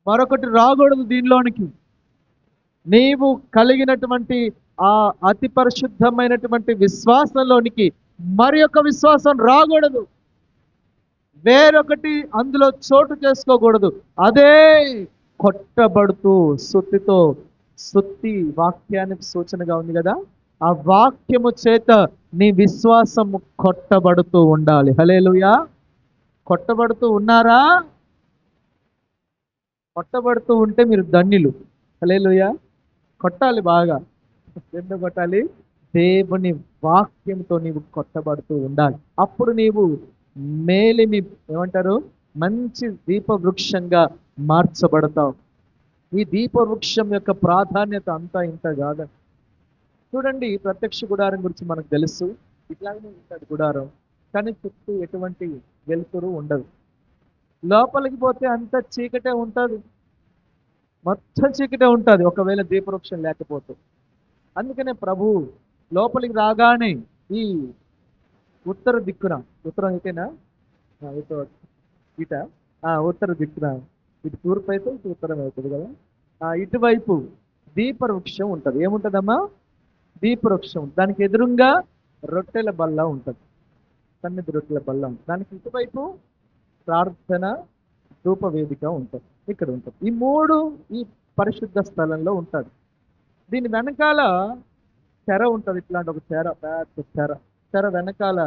మరొకటి రాకూడదు దీనిలోనికి. నీవు కలిగినటువంటి ఆ అతి పరిశుద్ధమైనటువంటి విశ్వాసంలోనికి మరి యొక్క విశ్వాసం రాకూడదు, వేరొకటి అందులో చోటు చేసుకోకూడదు. అదే కొట్టబడుతూ సుత్తి వాక్యానికి సూచనగా ఉంది కదా, ఆ వాక్యము చేత నీ విశ్వాసము కొట్టబడుతూ ఉండాలి. హల్లెలూయా. కొట్టబడుతూ ఉన్నారా? కొట్టబడుతూ ఉంటే మీరు ధన్యులు. హల్లెలూయా. కొట్టాలి బాగా. ఎందుకు కొట్టాలి? దేవుని వాక్యంతో నీవు కొట్టబడుతూ ఉండాలి. అప్పుడు నీవు మేలిమి ఏమంటారు, మంచి దీపవృక్షంగా మార్చబడతావు. ఈ దీపవృక్షం యొక్క ప్రాధాన్యత అంతా ఇంత కాదండి. చూడండి, ప్రత్యక్ష గుడారం గురించి మనకు తెలుసు. ఇట్లాగనే ఉంటుంది గుడారం, కానీ చుట్టూ ఎటువంటి వెలుతురు ఉండదు. లోపలికి పోతే అంత చీకటే ఉంటుంది, మొత్తం చీకటే ఉంటుంది ఒకవేళ దీపవృక్షం లేకపోతే. అందుకనే ప్రభు లోపలికి రాగానే ఈ ఉత్తర దిక్కున, ఉత్తరం అయితేనా ఇట ఉత్తర దిక్కున, ఇటు తూర్పు అయితే ఇటు ఉత్తరం అవుతుంది కదా, ఇటువైపు దీపవృక్షం ఉంటుంది. ఏముంటుందమ్మా? దీపవృక్షం. దానికి ఎదురుగా రొట్టెల బల్ల ఉంటుంది, సన్నిధి రొట్టెల బల్ల ఉంటుంది. దానికి ఇటువైపు ప్రార్థన ధూప వేదిక ఉంటుంది, ఇక్కడ ఉంటుంది. ఈ మూడు ఈ పరిశుద్ధ స్థలంలో ఉంటుంది. దీని వెనకాల తెర ఉంటుంది, ఇట్లాంటి ఒక తెర, పెద్ద తెర. తెర వెనకాల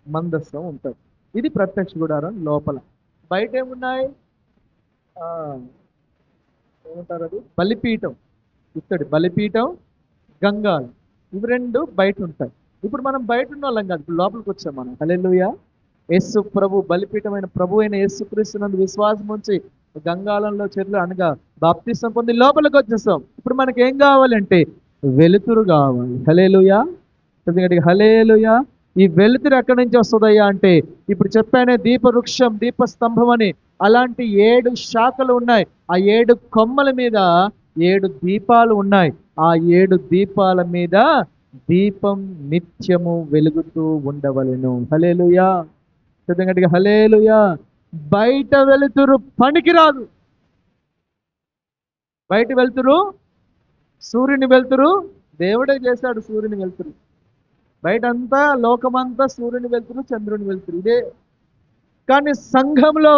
మందస్సం ఉంటుంది. ఇది ప్రత్యక్ష గుడారం లోపల. బయట ఏమున్నాయి? ఏమంటారు అది? బలిపీఠం. ఇక్కడి బలిపీఠం, గంగాలు, ఇవి రెండు బయట ఉంటాయి. ఇప్పుడు మనం బయట ఉన్న వాళ్ళం కాదు, ఇప్పుడు లోపలికి వచ్చాం మనం. హల్లెలూయా. యేసు ప్రభు, బలిపీఠమైన ప్రభు అయిన యేసుక్రీస్తునందు విశ్వాసం ఉంచి గంగాలంలో చెట్లు అనగా బాప్తిసం పొంది లోపలికి వచ్చేస్తాం. ఇప్పుడు మనకి ఏం కావాలంటే వెలుతురు కావాలి. హల్లెలూయా. హల్లెలూయా. ఈ వెలుతురు ఎక్కడి నుంచి వస్తుందయ్యా అంటే, ఇప్పుడు చెప్పానే దీపవృక్షం, దీపస్తంభం అని, అలాంటి 7 శాఖలు ఉన్నాయి. ఆ 7 కొమ్మల మీద 7 దీపాలు ఉన్నాయి. ఆ 7 దీపాల మీద దీపం నిత్యము వెలుగుతూ ఉండవలెను. హల్లెలూయా. గట్టిగా హల్లెలూయా. బయట వెలుతురు పనికిరాదు. బయట వెలుతురు, సూర్యుని వెలుతురు దేవుడే చేశాడు. సూర్యుని వెలుతురు బయట అంతా, లోకమంతా సూర్యుని వెలుతురు, చంద్రుని వెలుతురు ఇదే. కానీ సంఘంలో,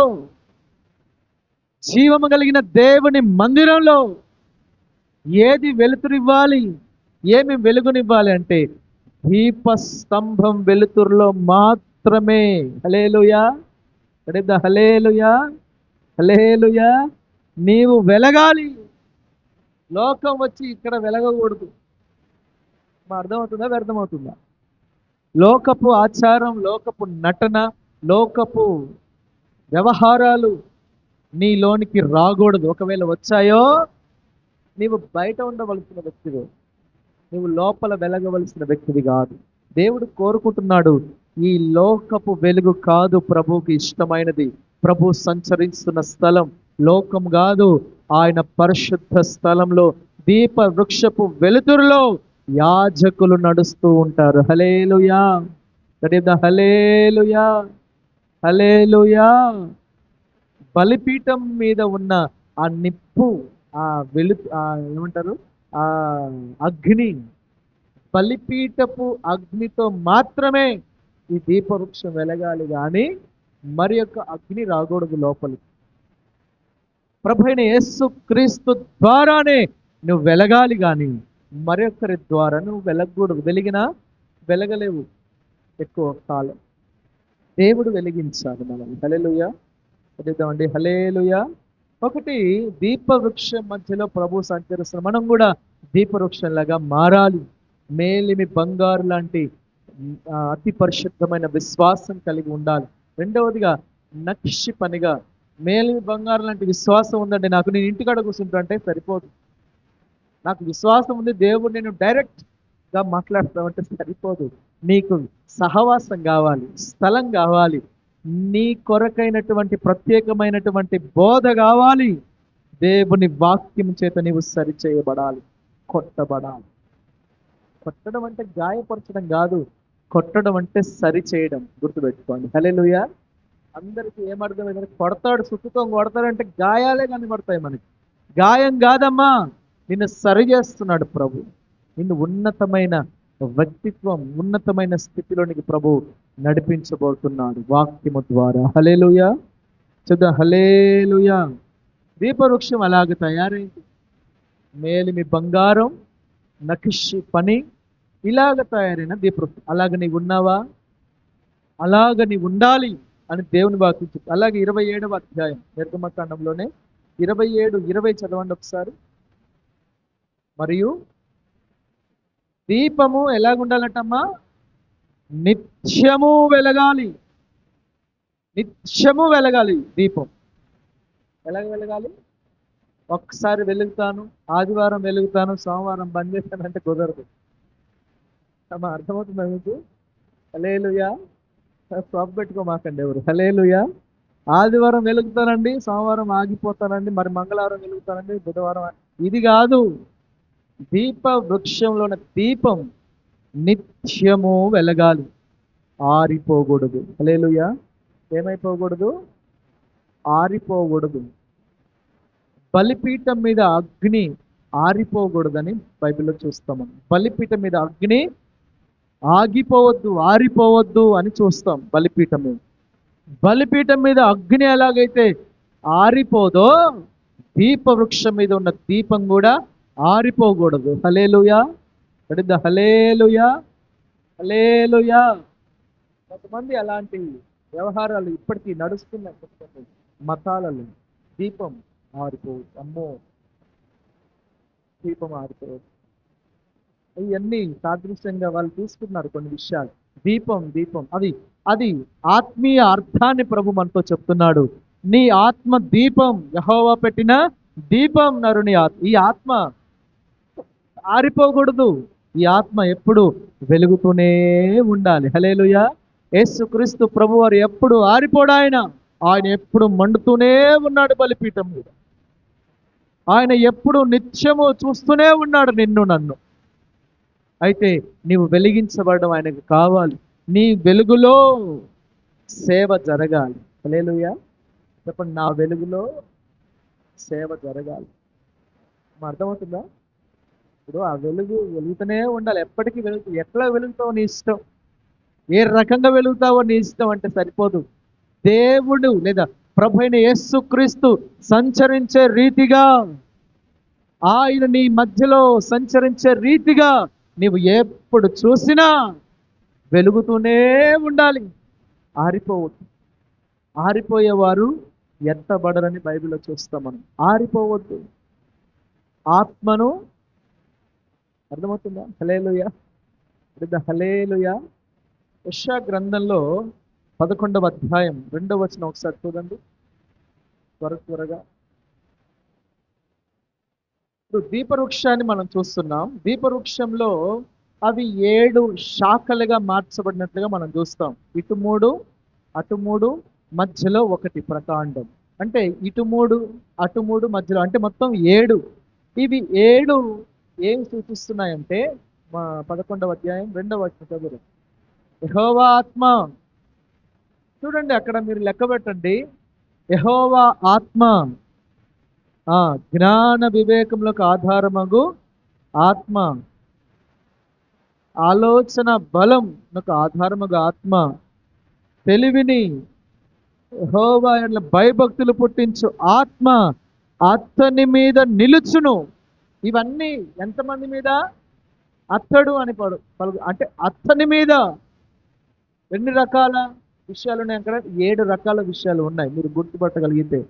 జీవము కలిగిన దేవుని మందిరంలో ఏది వెలుతురు ఇవ్వాలి, ఏమి వెలుగునివ్వాలి అంటే దీపస్తంభం వెలుతురులో మాత్రమే. హల్లెలూయా. హల్లెలూయా. హల్లెలూయా. నీవు వెలగాలి. లోకం వచ్చి ఇక్కడ వెలగకూడదు. అర్థమవుతుందా? వ్యర్థమవుతుందా? లోకపు ఆచారం, లోకపు నటన, లోకపు వ్యవహారాలు నీలోనికి రాకూడదు. ఒకవేళ వచ్చాయో నీవు బయట ఉండవలసిన వ్యక్తివి, నువ్వు లోపల వెలగవలసిన వ్యక్తివి కాదు. దేవుడు కోరుకుంటున్నాడు, ఈ లోకపు వెలుగు కాదు ప్రభువుకి ఇష్టమైనది. ప్రభు సంచరిస్తున్న స్థలం లోకం కాదు, ఆయన పరిశుద్ధ స్థలంలో దీప వృక్షపు వెలుతురులో యాజకులు నడుస్తూ ఉంటారు. హల్లెలూయా. హల్లెలూయా. హల్లెలూయా. బలిపీఠం మీద ఉన్న ఆ నిప్పు, ఆ ఏమంటారు, ఆ అగ్ని, బలిపీఠపు అగ్నితో మాత్రమే ఈ దీపవృక్షం వెలగాలి, కానీ మరి యొక్క అగ్ని రాకూడదు లోపలికి. ప్రభువైన యేసు క్రీస్తు ద్వారానే నువ్వు వెలగాలి, కానీ మరొకరి ద్వారా నువ్వు వెలగకూడదు. వెలగలేవు ఎక్కువ కాలం. దేవుడు వెలిగించాలి మనల్ని. హల్లెలూయా. చదువుతామండి. హల్లెలూయా. ఒకటి, దీపవృక్షం మధ్యలో ప్రభు సంచరిస్తున్న మనం కూడా దీపవృక్షంలాగా మారాలి. మేలిమి బంగారు లాంటి అతి పరిశుద్ధమైన విశ్వాసం కలిగి ఉండాలి. రెండవదిగా, నక్షి పనిగా మేలిమి బంగారు లాంటి విశ్వాసం ఉందండి నాకు, నేను ఇంటికాడ కూర్చుంటా అంటే సరిపోదు. నాకు విశ్వాసం ఉంది, దేవుడు నేను డైరెక్ట్గా మాట్లాడతామంటే సరిపోదు. నీకు సహవాసం కావాలి, స్థలం కావాలి, నీ కొరకైనటువంటి ప్రత్యేకమైనటువంటి బోధ కావాలి. దేవుని వాక్యం చేత నీవు సరిచేయబడాలి, కొట్టబడాలి. కొట్టడం అంటే గాయపరచడం కాదు, కొట్టడం అంటే సరిచేయడం. గుర్తుపెట్టుకోండి. హల్లెలూయా. అందరికీ ఏమర్థమైందంటే, కొడతాడు, సుట్టుతో కొడతాడంటే గాయాలే కనబడతాయి మనకి. గాయం కాదమ్మా, నిన్ను సరి చేస్తున్నాడు ప్రభు. నిన్ను ఉన్నతమైన వ్యక్తిత్వం, ఉన్నతమైన స్థితిలోనికి ప్రభు నడిపించబోతున్నాడు వాక్యము ద్వారా. హల్లెలూయా. చూద్దాం. హల్లెలూయా. దీపవృక్షం అలాగ తయారైంది. మేలిమి బంగారం, నక్షి పని, ఇలాగ తయారైన దీపవృక్షం. అలాగ నీవు ఉన్నావా? అలాగ నీవు ఉండాలి అని దేవుని వాక్యం చెప్తుంది. అలాగే 27వ అధ్యాయం నిర్గమకాండంలోనే 27:20 చదవండి ఒకసారి. మరియు దీపము ఎలాగుండాలంటమ్మా? నిత్యము వెలగాలి. నిత్యము వెలగాలి దీపం. ఎలాగ వెలగాలి? ఒక్కసారి వెలుగుతాను, ఆదివారం వెలుగుతాను, సోమవారం బంద్ చేస్తానంటే కుదరదు. అమ్మా అర్థమవుతుందా మీకు? హల్లెలూయా. స్టాప్ పెట్టుకోమాకండి ఎవరు. హల్లెలూయా. ఆదివారం వెలుగుతానండి, సోమవారం ఆగిపోతానండి, మరి మంగళవారం వెలుగుతానండి, బుధవారం ఇది కాదు. దీప వృక్షంలో ఉన్న దీపం నిత్యము వెలగాలి, ఆరిపోకూడదు. హల్లెలూయా. ఏమైపోకూడదు? ఆరిపోకూడదు. బలిపీఠం మీద అగ్ని ఆరిపోకూడదని బైబిల్లో చూస్తాం. బలిపీఠం మీద అగ్ని ఆగిపోవద్దు, ఆరిపోవద్దు అని చూస్తాం. బలిపీఠం మీద, బలిపీఠం మీద అగ్ని ఎలాగైతే ఆరిపోదో, దీపవృక్షం మీద ఉన్న దీపం కూడా ఆరిపోకూడదు. హల్లెలూయా. హల్లెలూయా. హల్లెలూయా. కొంతమంది అలాంటి వ్యవహారాలు ఇప్పటికీ నడుస్తున్నాయి. మతాలలో దీపం ఆరిపోవచ్చు. అమ్మో, దీపం ఆరిపోవచ్చు. ఇవన్నీ సాదృశ్యంగా వాళ్ళు తీసుకున్నారు కొన్ని విషయాలు. దీపం దీపం అది అది ఆత్మీయ అర్థాన్ని ప్రభు మనతో చెప్తున్నాడు. నీ ఆత్మ దీపం, యెహోవా పెట్టిన దీపం నరుని ఆత్మ. ఈ ఆత్మ ఆరిపోకూడదు. ఈ ఆత్మ ఎప్పుడు వెలుగుతూనే ఉండాలి. హల్లెలూయా. యేసుక్రీస్తు ప్రభు వారు ఎప్పుడు ఆరిపోడు. ఆయన ఎప్పుడు మండుతూనే ఉన్నాడు బలిపీఠం మీద. ఆయన ఎప్పుడు నిత్యము చూస్తూనే ఉన్నాడు నిన్ను నన్ను. అయితే నీవు వెలిగించబడడం ఆయనకు కావాలి. నీ వెలుగులో సేవ జరగాలి. హల్లెలూయా. చెప్పండి, నా వెలుగులో సేవ జరగాలి. అర్థమవుతుందా? ఇప్పుడు ఆ వెలుగు వెలుగుతూనే ఉండాలి, ఎప్పటికీ వెలుగు. ఎట్లా వెలుగుతావో నీ ఇష్టం, ఏ రకంగా వెలుగుతావో నీ ఇష్టం అంటే సరిపోదు. దేవుడు లేదా ప్రభు అయిన యేసుక్రీస్తు సంచరించే రీతిగా, ఆయన నీ మధ్యలో సంచరించే రీతిగా నీవు ఎప్పుడు చూసినా వెలుగుతూనే ఉండాలి, ఆరిపోవద్దు. ఆరిపోయేవారు ఎత్తబడరని బైబిల్లో చూస్తాం మనం. ఆరిపోవద్దు. ఆత్మను, అర్థమవుతుందా? హల్లెలూయా. హల్లెలూయా. యెషయా గ్రంథంలో 11వ అధ్యాయం 2వ వచనం ఒకసారి చూడండి త్వరగా. ఇప్పుడు దీపవృక్షాన్ని మనం చూస్తున్నాం. దీపవృక్షంలో అవి 7 శాఖలుగా మార్చబడినట్లుగా మనం చూస్తాం. ఇటు 3, అటు 3, మధ్యలో ఒకటి ప్రకాండం. అంటే ఇటు 3, అటు 3, మధ్యలో అంటే మొత్తం 7. ఇవి 7 ఏం సూచిస్తున్నాయంటే, మా 11వ అధ్యాయం 2వ వచనం చదువు. యెహోవా ఆత్మ, చూడండి అక్కడ మీరు లెక్క పెట్టండి. యెహోవా ఆత్మ, జ్ఞాన వివేకములకు ఆధారమగు ఆత్మ, ఆలోచన బలం నాకు ఆధారమగు ఆత్మ, తెలివిని యెహోవా యందు భయభక్తులు పుట్టించు ఆత్మ అతని మీద నిలుచును. ఇవన్నీ ఎంతమంది మీద? అతడు అని పలుకు అంటే అతని మీద. ఎన్ని రకాల విషయాలు ఉన్నాయి అక్కడ? 7 రకాల విషయాలు ఉన్నాయి. మీరు గుర్తుపట్టగలిగితే,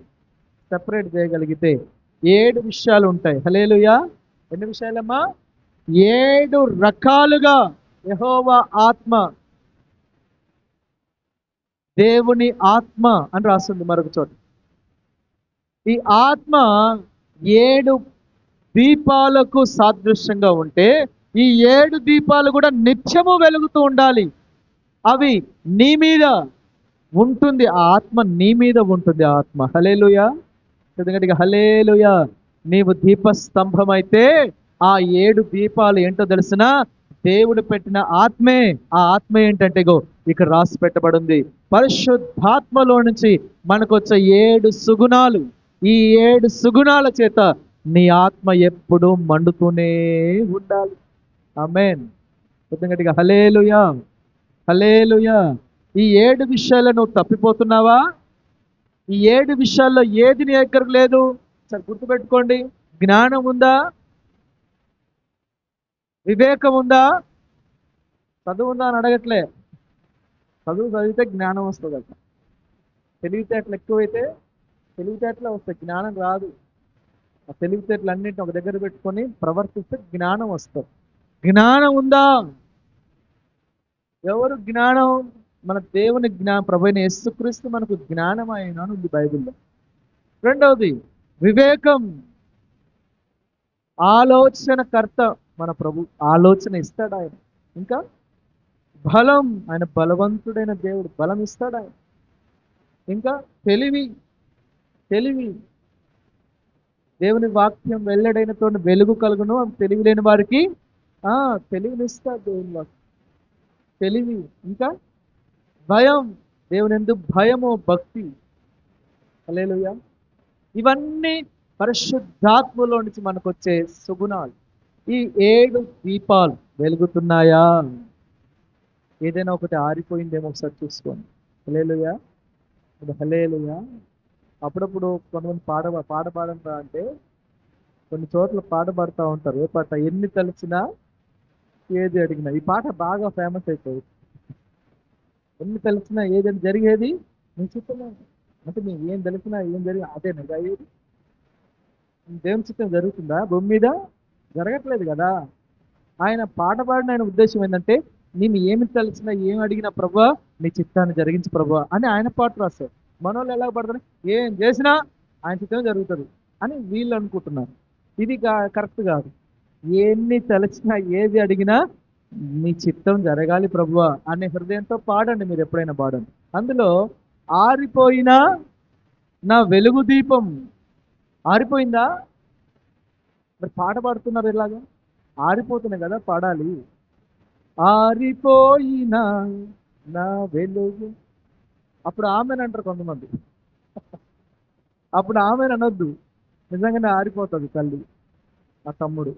సెపరేట్ చేయగలిగితే 7 విషయాలు ఉంటాయి. హల్లెలూయా. ఎన్ని విషయాలమ్మా? 7 రకాలుగా యెహోవా ఆత్మ, దేవుని ఆత్మ అని రాస్తుంది మరొక చోట. ఈ ఆత్మ 7 దీపాలకు సాదృశ్యంగా ఉంటే, ఈ 7 దీపాలు కూడా నిత్యము వెలుగుతూ ఉండాలి. అవి నీ మీద ఉంటుంది. ఆ ఆత్మ నీ మీద ఉంటుంది. ఆ ఆత్మ. హల్లెలూయా. ఎందుకంటే హల్లెలూయా. నీవు దీపస్తంభం అయితే ఆ 7 దీపాలు ఏంటో తెలిసిన? దేవుడు పెట్టిన ఆత్మే. ఆ ఆత్మ ఏంటంటే ఇక్కడ రాసి పెట్టబడింది. పరిశుద్ధాత్మలో నుంచి మనకు వచ్చే 7 సుగుణాలు. ఈ 7 సుగుణాల చేత నీ ఆత్మ ఎప్పుడు మండుతూనే ఉండాలి. ఆమేన్. ఎందుకంటే హల్లెలూయా. హల్లెలూయా. ఈ 7 విషయాలు నువ్వు తప్పిపోతున్నావా? ఈ 7 విషయాల్లో ఏది నీ దగ్గర లేదు? సరే గుర్తుపెట్టుకోండి. జ్ఞానం ఉందా? వివేకం ఉందా? చదువు ఉందా అని అడగట్లే. చదువు చదివితే జ్ఞానం వస్తుంది అట. తెలివితేటలు ఎక్కువైతే తెలివితేటలే వస్తాయి, జ్ఞానం రాదు. ఆ తెలివితేటలు అన్నింటిని ఒక దగ్గర పెట్టుకొని ప్రవర్తిస్తే జ్ఞానం వస్తుంది. జ్ఞానం ఉందా? ఎవరు జ్ఞానం? మన దేవుని జ్ఞానం, ప్రభు అయిన యేసుక్రీస్తు మనకు జ్ఞానం ఆయన ఉంది బైబిల్లో. రెండవది వివేకం. ఆలోచనకర్త మన ప్రభు. ఆలోచన ఇస్తాడు ఆయన. ఇంకా బలం, ఆయన బలవంతుడైన దేవుడు, బలం ఇస్తాడు ఆయన. ఇంకా తెలివి, తెలివి దేవుని వాక్యం వెల్లడైన తోడు వెలుగు కలుగును, తెలివి లేని వారికి తెలివినిస్తాడు దేవుని వాక్యం, తెలివి. ఇంకా భయం, దేవుని ఎందుకు భయము, భక్తి. హల్లెలూయా. ఇవన్నీ పరిశుద్ధాత్మలో నుంచి మనకు వచ్చే సుగుణాలు. ఈ 7 దీపాలు వెలుగుతున్నాయా? ఏదైనా ఒకటి ఆరిపోయిందేమో ఒకసారి చూసుకోండి. హల్లెలూయా, హల్లెలూయా. అప్పుడప్పుడు కొంతమంది పాట పాడంతా అంటే కొన్ని చోట్ల పాట పాడుతూ ఉంటారు. ఏ పాట? ఎన్ని తెలిసినా ఏది అడిగినా. ఈ పాట బాగా ఫేమస్ అయిపోయింది. ఎన్ని తెలిసినా ఏదైనా జరిగేది నీ చిత్తమే. అంటే నీకు ఏం తెలిసినా ఏం జరిగి అదేనా అయ్యేది? దేవుని చిత్తం జరుగుతుందా భూమి మీద? జరగట్లేదు కదా. ఆయన పాట పాడిన ఆయన ఉద్దేశం ఏంటంటే, నేను ఏమి తెలిసినా ఏం అడిగినా ప్రభువా నీ చిత్తాన్ని జరిగించు ప్రభువా అని ఆయన పాట రాశారు. మనోళ్ళు ఎలా పడతారు? ఏం చేసినా ఆయన చిత్తం జరుగుతుంది అని వీళ్ళు అనుకుంటున్నారు. ఇది కరెక్ట్ కాదు. ఎన్ని తెలిసినా ఏది అడిగినా నీ చిత్తం జరగాలి ప్రభువా అనే హృదయంతో పాడండి. మీరు ఎప్పుడైనా పాడండి. అందులో ఆరిపోయిన నా వెలుగు దీపం ఆరిపోయిందా? మరి పాట పాడుతున్నారు ఎలాగా? ఆరిపోతున్నాయి కదా, పాడాలి. ఆరిపోయిన నా వెలుగు. అప్పుడు ఆమెను అంటారు కొంతమంది. అప్పుడు ఆమెను అనొద్దు, నిజంగానే ఆరిపోతుంది తల్లి, ఆ తమ్ముడు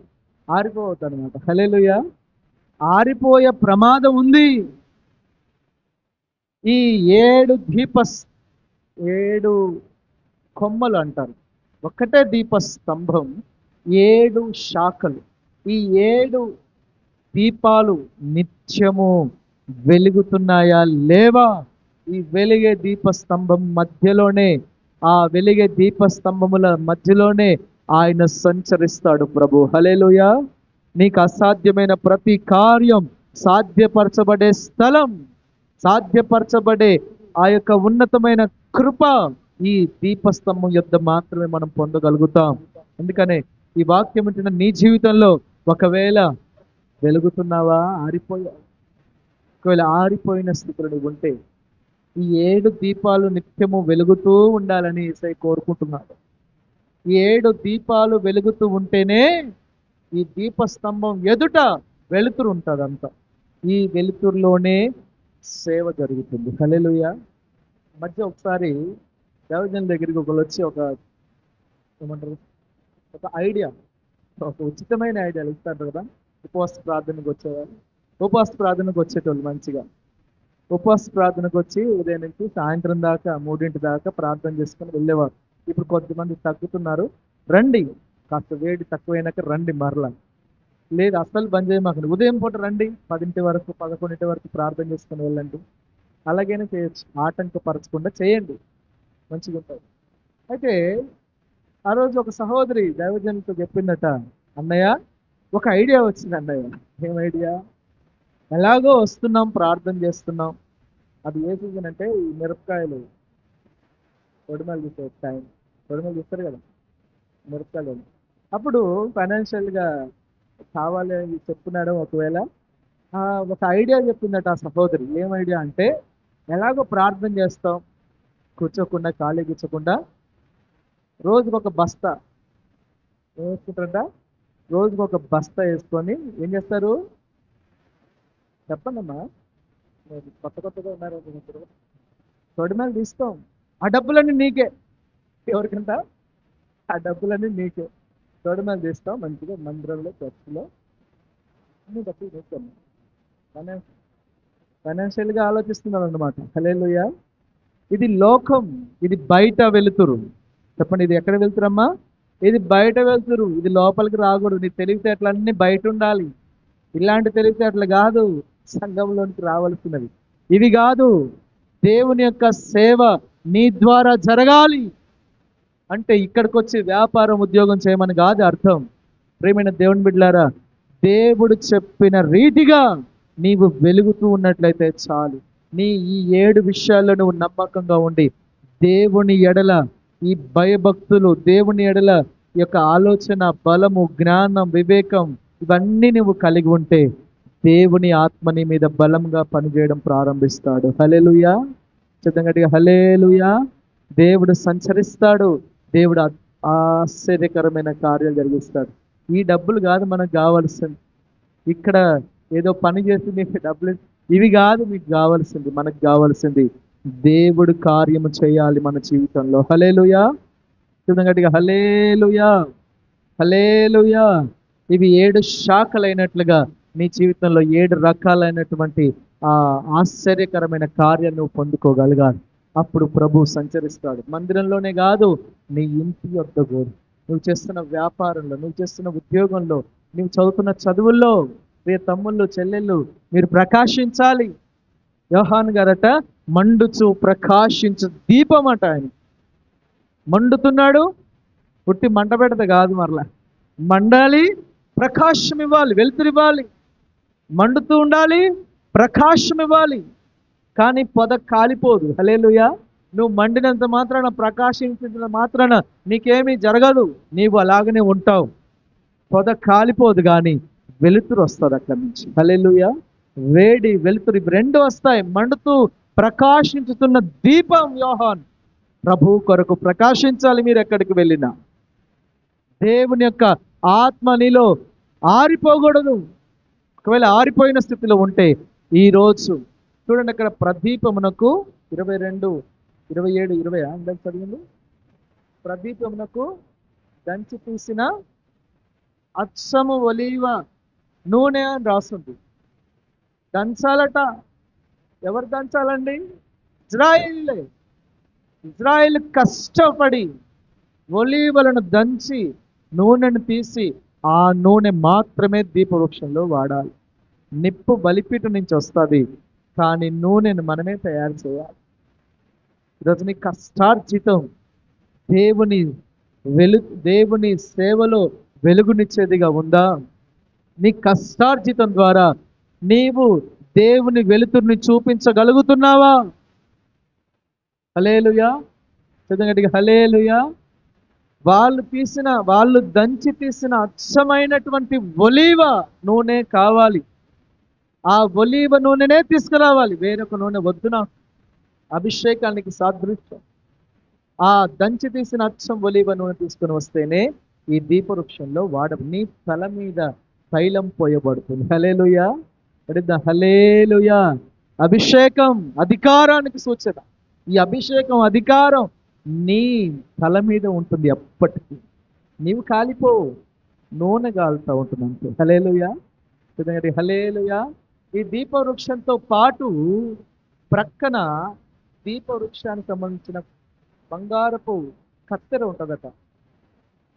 ఆరిపోవద్దు అనమాట. హల్లెలూయా. ఆరిపోయే ప్రమాదం ఉంది. ఈ 7 కొమ్మలు అంటారు. ఒక్కటే దీపస్తంభం, 7 శాఖలు. ఈ 7 దీపాలు నిత్యము వెలుగుతున్నాయా లేవా? ఈ వెలిగే దీపస్తంభం మధ్యలోనే, ఆ వెలిగే దీపస్తంభముల మధ్యలోనే ఆయన సంచరిస్తాడు ప్రభు. హల్లెలూయా. నీకు అసాధ్యమైన ప్రతి కార్యం సాధ్యపరచబడే స్థలం, సాధ్యపరచబడే ఆ యొక్క ఉన్నతమైన కృప ఈ దీపస్తంభం యొద్ద మాత్రమే మనం పొందగలుగుతాం. అందుకనే ఈ వాక్యం వింటున్న నీ జీవితంలో ఒకవేళ వెలుగుతున్నావా, ఒకవేళ ఆరిపోయిన స్థితిలో నువ్వు ఉంటే, ఈ 7 దీపాలు నిత్యము వెలుగుతూ ఉండాలని యేసయ్య కోరుకుంటున్నాడు. ఈ 7 దీపాలు వెలుగుతూ ఉంటేనే ఈ దీపస్తంభం ఎదుట వెలుతురు ఉంటుంది అంతా. ఈ వెలుతురులోనే సేవ జరుగుతుంది. హల్లెలూయా. మధ్య ఒకసారి దేవజనుల దగ్గరికి ఒకళ్ళు వచ్చి ఏమంటారు, ఒక ఐడియా, ఒక ఉచితమైన ఐడియాలు ఇస్తారు కదా. ఉపవాస ప్రార్థనకు వచ్చేవాళ్ళు, ఉపవాస ప్రార్థనకు వచ్చేటోళ్ళు మంచిగా ఉపవాస ప్రార్థనకు వచ్చి ఉదయం నుంచి సాయంత్రం దాకా 3 దాకా ప్రార్థన చేసుకొని వెళ్ళేవారు. ఇప్పుడు కొద్దిమంది తగ్గుతున్నారు. రండి, కాస్త వేడి తక్కువైనాక రండి మరలా. లేదు అస్సలు బంద్ చేయమాకండి, ఉదయం పూట రండి, 10 వరకు 11 వరకు ప్రార్థన చేసుకొని వెళ్ళండి. అలాగైనా చేయొచ్చు, ఆటంకపరచకుండా చేయండి, మంచిగా ఉంటుంది. అయితే ఆ రోజు ఒక సహోదరి దైవజనులతో చెప్పిందట, అన్నయ్య ఒక ఐడియా వచ్చింది అన్నయ్య. ఏం ఐడియా? ఎలాగో వస్తున్నాం, ప్రార్థన చేస్తున్నాం. అది ఏ సీజన్ అంటే ఈ మిరపకాయలు తొడిమలు తీసే టైం. తొడిమలు తీస్తారు కదా మిరపకాయలు. అప్పుడు ఫైనాన్షియల్గా కావాలి చెప్తున్నాడు. ఒకవేళ ఒక ఐడియా చెప్పిందట ఆ సహోదరి. ఏం ఐడియా అంటే, ఎలాగో ప్రార్థన చేస్తాం కూర్చోకుండా, ఖాళీ కూర్చోకుండా, రోజుకొక బస్తా వేసుకుంటారంట. రోజుకొక బస్తా వేసుకొని ఏం చేస్తారు చెప్పండి అమ్మా, కొత్తగా ఉన్నారు. తొడిమలు తీస్తాం, ఆ డబ్బులన్నీ నీకే. ఎవరికంట? ఆ డబ్బులన్నీ నీకే. తొడిమలు తీస్తాం, మంచిగా మందిరంలో చర్చిలో అన్ని డబ్బులు తీస్తాం. ఫైనాన్షియల్గా ఆలోచిస్తున్నాం అన్నమాట. హల్లెలూయా. ఇది లోకం, ఇది బయట వెలుతురు. చెప్పండి, ఇది ఎక్కడ వెళ్తురమ్మా? ఇది బయట వెళ్తురు. ఇది లోపలికి రాకూడదు. నీ తెలివితేటలన్నీ బయట ఉండాలి. ఇలాంటి తెలివితేటలు కాదు సంఘంలోనికి రావాల్సినవి. ఇవి కాదు. దేవుని యొక్క సేవ నీ ద్వారా జరగాలి అంటే ఇక్కడికి వచ్చి వ్యాపారం, ఉద్యోగం చేయమని కాదు అర్థం. ప్రియమైన దేవుని బిడ్డలారా, దేవుడు చెప్పిన రీతిగా నీవు వెలుగుతూ ఉన్నట్లయితే చాలు. నీ ఈ 7 విషయాల్లో నువ్వు నమ్మకంగా ఉండి, దేవుని ఎడల ఈ భయభక్తులు, దేవుని ఎడల యొక్క ఆలోచన, బలము, జ్ఞానం, వివేకం ఇవన్నీ నువ్వు కలిగి ఉంటే దేవుని ఆత్మ నీ మీద బలంగా పనిచేయడం ప్రారంభిస్తాడు. హల్లెలూయా. చిత్తంగట్టిగా హల్లెలూయా. దేవుడు సంచరిస్తాడు. దేవుడు ఆశ్చర్యకరమైన కార్యాలు జరిగిస్తాడు. ఈ డబ్బులు కాదు మనకు కావాల్సింది. ఇక్కడ ఏదో పని చేసి మీకు డబ్బులు ఇవి కాదు మీకు కావాల్సింది. మనకు కావాల్సింది దేవుడు కార్యము చేయాలి మన జీవితంలో. హల్లెలూయా. చిత్తంగట్టిగా హల్లెలూయా. హల్లెలూయా. ఇవి 7 శాఖలైనట్లుగా నీ జీవితంలో 7 రకాలైనటువంటి ఆశ్చర్యకరమైన కార్యాన్ని నువ్వు పొందుకోగలగాలి. అప్పుడు ప్రభు సంచరిస్తాడు. మందిరంలోనే కాదు, నీ ఇంటి వద్ద కూడా, నువ్వు చేస్తున్న వ్యాపారంలో, నువ్వు చేస్తున్న ఉద్యోగంలో, నువ్వు చదువుతున్న చదువుల్లో, ప్రియ తమ్ముళ్ళు చెల్లెళ్ళు మీరు ప్రకాశించాలి. యోహాను గారట మండుచు ప్రకాశించు దీపం అట. ఆయన మండుతున్నాడు, పుట్టి మంట పెడత కాదు, మరలా మండాలి, ప్రకాశం ఇవ్వాలి, వెలుతురివ్వాలి. మండుతూ ఉండాలి, ప్రకాశం ఇవ్వాలి. కానీ పొద కాలిపోదు. హల్లెలూయా. నువ్వు మండినంత మాత్రాన, ప్రకాశించినంత మాత్రాన నీకేమీ జరగదు. నీవు అలాగనే ఉంటావు. పొద కాలిపోదు కానీ వెలుతురు వస్తుంది అక్కడి నుంచి. హల్లెలూయా. వేడి వెలుతురు ఇవి 2 వస్తాయి. మండుతూ ప్రకాశించుతున్న దీపం యోహాన్. ప్రభు కొరకు ప్రకాశించాలి. మీరు ఎక్కడికి వెళ్ళినా దేవుని యొక్క ఆత్మ నీలో ఆరిపోకూడదు. ఒకవేళ ఆరిపోయిన స్థితిలో ఉంటే ఈరోజు చూడండి, అక్కడ ప్రదీపమునకు 22, 27, 20 అందరికి చదివింది. ప్రదీపమునకు దంచి తీసిన అచ్చము ఒలీవ నూనె అని రాస్తుంది. దంచాలట. ఎవరు దంచాలండి? ఇజ్రాయిలే. ఇజ్రాయిల్ కష్టపడి ఒలీవలను దంచి నూనెను తీసి ఆ నూనె మాత్రమే దీపవృక్షంలో వాడాలి. నిప్పు బలిపీఠం నుంచి వస్తుంది, కానీ నూనెను మనమే తయారు చేయాలి. ఈరోజు నీ కష్టార్జితం దేవుని సేవలో వెలుగునిచ్చేదిగా ఉందా? నీ కష్టార్జితం ద్వారా నీవు దేవుని వెలుతురుని చూపించగలుగుతున్నావా? హల్లెలూయా. చదవండి హల్లెలూయా. వాళ్ళు దంచి తీసిన అచ్చమైనటువంటి ఒలీవ నూనె కావాలి. ఆ ఒలీవ నూనెనే తీసుకురావాలి, వేరొక నూనె వద్దు నాకు. అభిషేకానికి సాదృశ్యం ఆ దంచి తీసిన అచ్చం ఒలీవ నూనె తీసుకుని వస్తేనే ఈ దీపవృక్షంలో నీ తల మీద తైలం పోయబడుతుంది. హల్లెలూయా. హల్లెలూయా. అభిషేకం అధికారానికి సూచన. ఈ అభిషేకం అధికారం నీ తల మీద ఉంటుంది ఎప్పటికీ. నీవు కాలిపోవు, నూనె కాలుతూ ఉంటుంది అంతే. హల్లెలూయా. హల్లెలూయా. ఈ దీపవృక్షంతో పాటు ప్రక్కన దీపవృక్షానికి సంబంధించిన బంగారపు కత్తెర ఉంటుందట.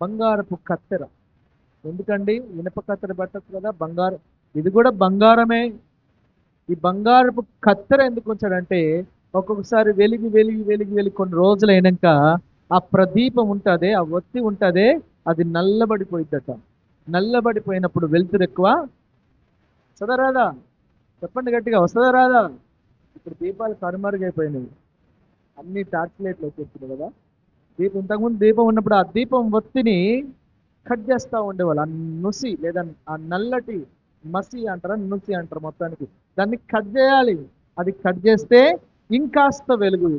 బంగారపు కత్తెర. ఎందుకండి? ఇనప కత్తెర పెట్టచ్చు కదా, బంగారం. ఇది కూడా బంగారమే. ఈ బంగారపు కత్తెర ఎందుకు ఉంచాడంటే, ఒక్కొక్కసారి వెలిగి వెలిగి వెలిగి వెలిగి కొన్ని రోజులు అయినాక ఆ ప్రదీపం ఉంటుంది, ఆ ఒత్తి ఉంటుంది, అది నల్లబడిపోయిద్దట. నల్లబడిపోయినప్పుడు వెలుతురు ఎక్కువ వస్తుందా రాదా? చెప్పండి గట్టిగా, వస్తుందా రాదా? ఇప్పుడు దీపాలు కనుమరుగైపోయినాయి, అన్ని టార్చ్ లైట్లు వచ్చేస్తుంది కదా. ఇంతకుముందు దీపం ఉన్నప్పుడు ఆ దీపం ఒత్తిని కట్ చేస్తూ ఉండేవాళ్ళు. ఆ నుసి లేదా ఆ నల్లటి మసి అంటారా, నుసి అంటారు, మొత్తానికి దాన్ని కట్ చేయాలి. అది కట్ చేస్తే ఇంకాస్త వెలుగు.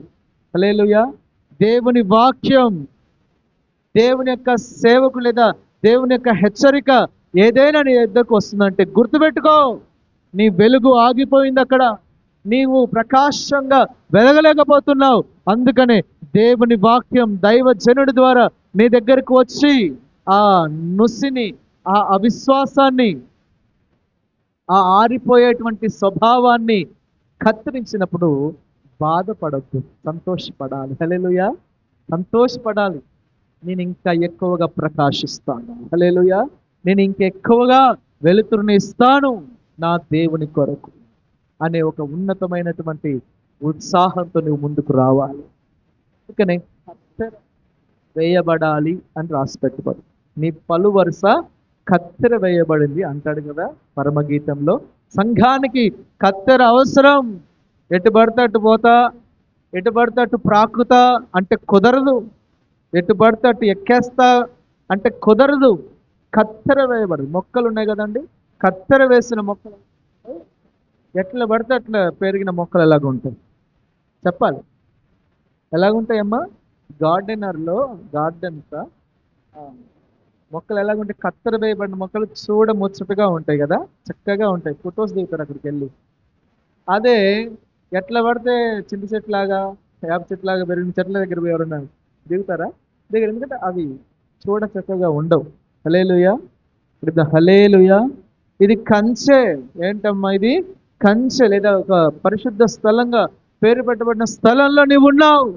హల్లెలూయా. దేవుని వాక్యం, దేవుని యొక్క సేవకు లేదా దేవుని యొక్క హెచ్చరిక ఏదైనా నీ ఎద్దకు వస్తుందంటే గుర్తుపెట్టుకో, నీ వెలుగు ఆగిపోయింది అక్కడ. నీవు ప్రకాశంగా వెలగలేకపోతున్నావు. అందుకనే దేవుని వాక్యం దైవజనుడి ద్వారా నీ దగ్గరకు వచ్చి ఆ నుసిని, ఆ అవిశ్వాసాన్ని, ఆ ఆరిపోయేటువంటి స్వభావాన్ని కత్తిరించినప్పుడు బాధపడద్దు, సంతోషపడాలి. హల్లెలూయా. సంతోషపడాలి. నేను ఇంకా ఎక్కువగా ప్రకాశిస్తాను. హల్లెలూయా. నేను ఇంకెక్కువగా వెలుతురుని ఇస్తాను నా దేవుని కొరకు అనే ఒక ఉన్నతమైనటువంటి ఉత్సాహంతో నువ్వు ముందుకు రావాలి. అందుకనే కత్తెర వేయబడాలి అని రాసి పెట్టుబడి. నీ పలు వరుస కత్తెర వేయబడింది అంటాడు కదా పరమగీతంలో. సంఘానికి కత్తెర అవసరం. ఎటు పడితే అటు పోతా, ఎటు పడితే అటు ప్రాకుతా అంటే కుదరదు. ఎటు పడితే అటు ఎక్కేస్తా అంటే కుదరదు. కత్తెర వేయబడదు. మొక్కలు ఉన్నాయి కదండి, కత్తెర వేసిన మొక్కలు ఎట్లా పడితే అట్లా పెరిగిన మొక్కలు ఎలాగుంటాయి చెప్పాలి? ఎలాగుంటాయమ్మా? గార్డెనర్లో గార్డెన్స్ మొక్కలు ఎలాగుంటాయి? కత్తెర వేయబడిన మొక్కలు చూడ ముచ్చటగా ఉంటాయి కదా, చక్కగా ఉంటాయి, ఫొటోస్ దిగుతారు అక్కడికి వెళ్ళి. అదే ఎట్లా పడితే చింత చెట్లాగా, వేప చెట్లాగా పెరిగిన చెట్ల దగ్గర పోయి ఎవరన్నా దిగుతారా? దిగరు, ఎందుకంటే అవి చూడ చక్కగా ఉండవు. హల్లెలూయా, ఇప్పుడు హల్లెలూయా. ఇది కంచె. ఏంటమ్మా ఇది? కంచె, లేదా ఒక పరిశుద్ధ స్థలంగా పేరు పెట్టబడిన స్థలంలో నీవు ఉన్నావు.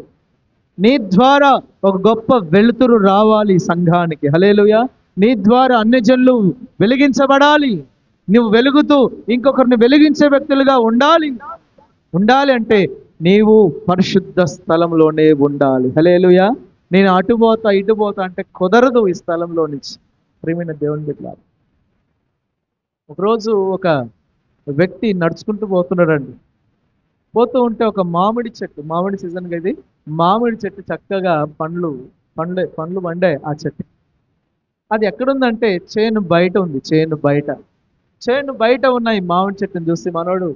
నీ ద్వారా ఒక గొప్ప వెలుతురు రావాలి సంఘానికి. హల్లెలూయా. నీ ద్వారా అన్ని జనులు వెలిగించబడాలి. నువ్వు వెలుగుతూ ఇంకొకరిని వెలిగించే వ్యక్తులుగా ఉండాలి. ఉండాలి అంటే నీవు పరిశుద్ధ స్థలంలోనే ఉండాలి. హల్లెలూయా. నేను అటు పోతా ఇటు పోతా అంటే కుదరదు ఈ స్థలంలో నుంచి. ప్రియమైన దేవుని బిడ్డలారా, ఒకరోజు ఒక వ్యక్తి నడుచుకుంటూ పోతున్నాడండి. పోతూ ఉంటే ఒక మామిడి చెట్టు, మామిడి సీజన్ ఇది, మామిడి చెట్టు చక్కగా పండ్లు పండ్లు పండే ఆ చెట్టు. అది ఎక్కడుందంటే చేను బయట ఉంది. చేను బయట ఉన్న ఈ మామిడి చెట్టుని చూసి మనోడు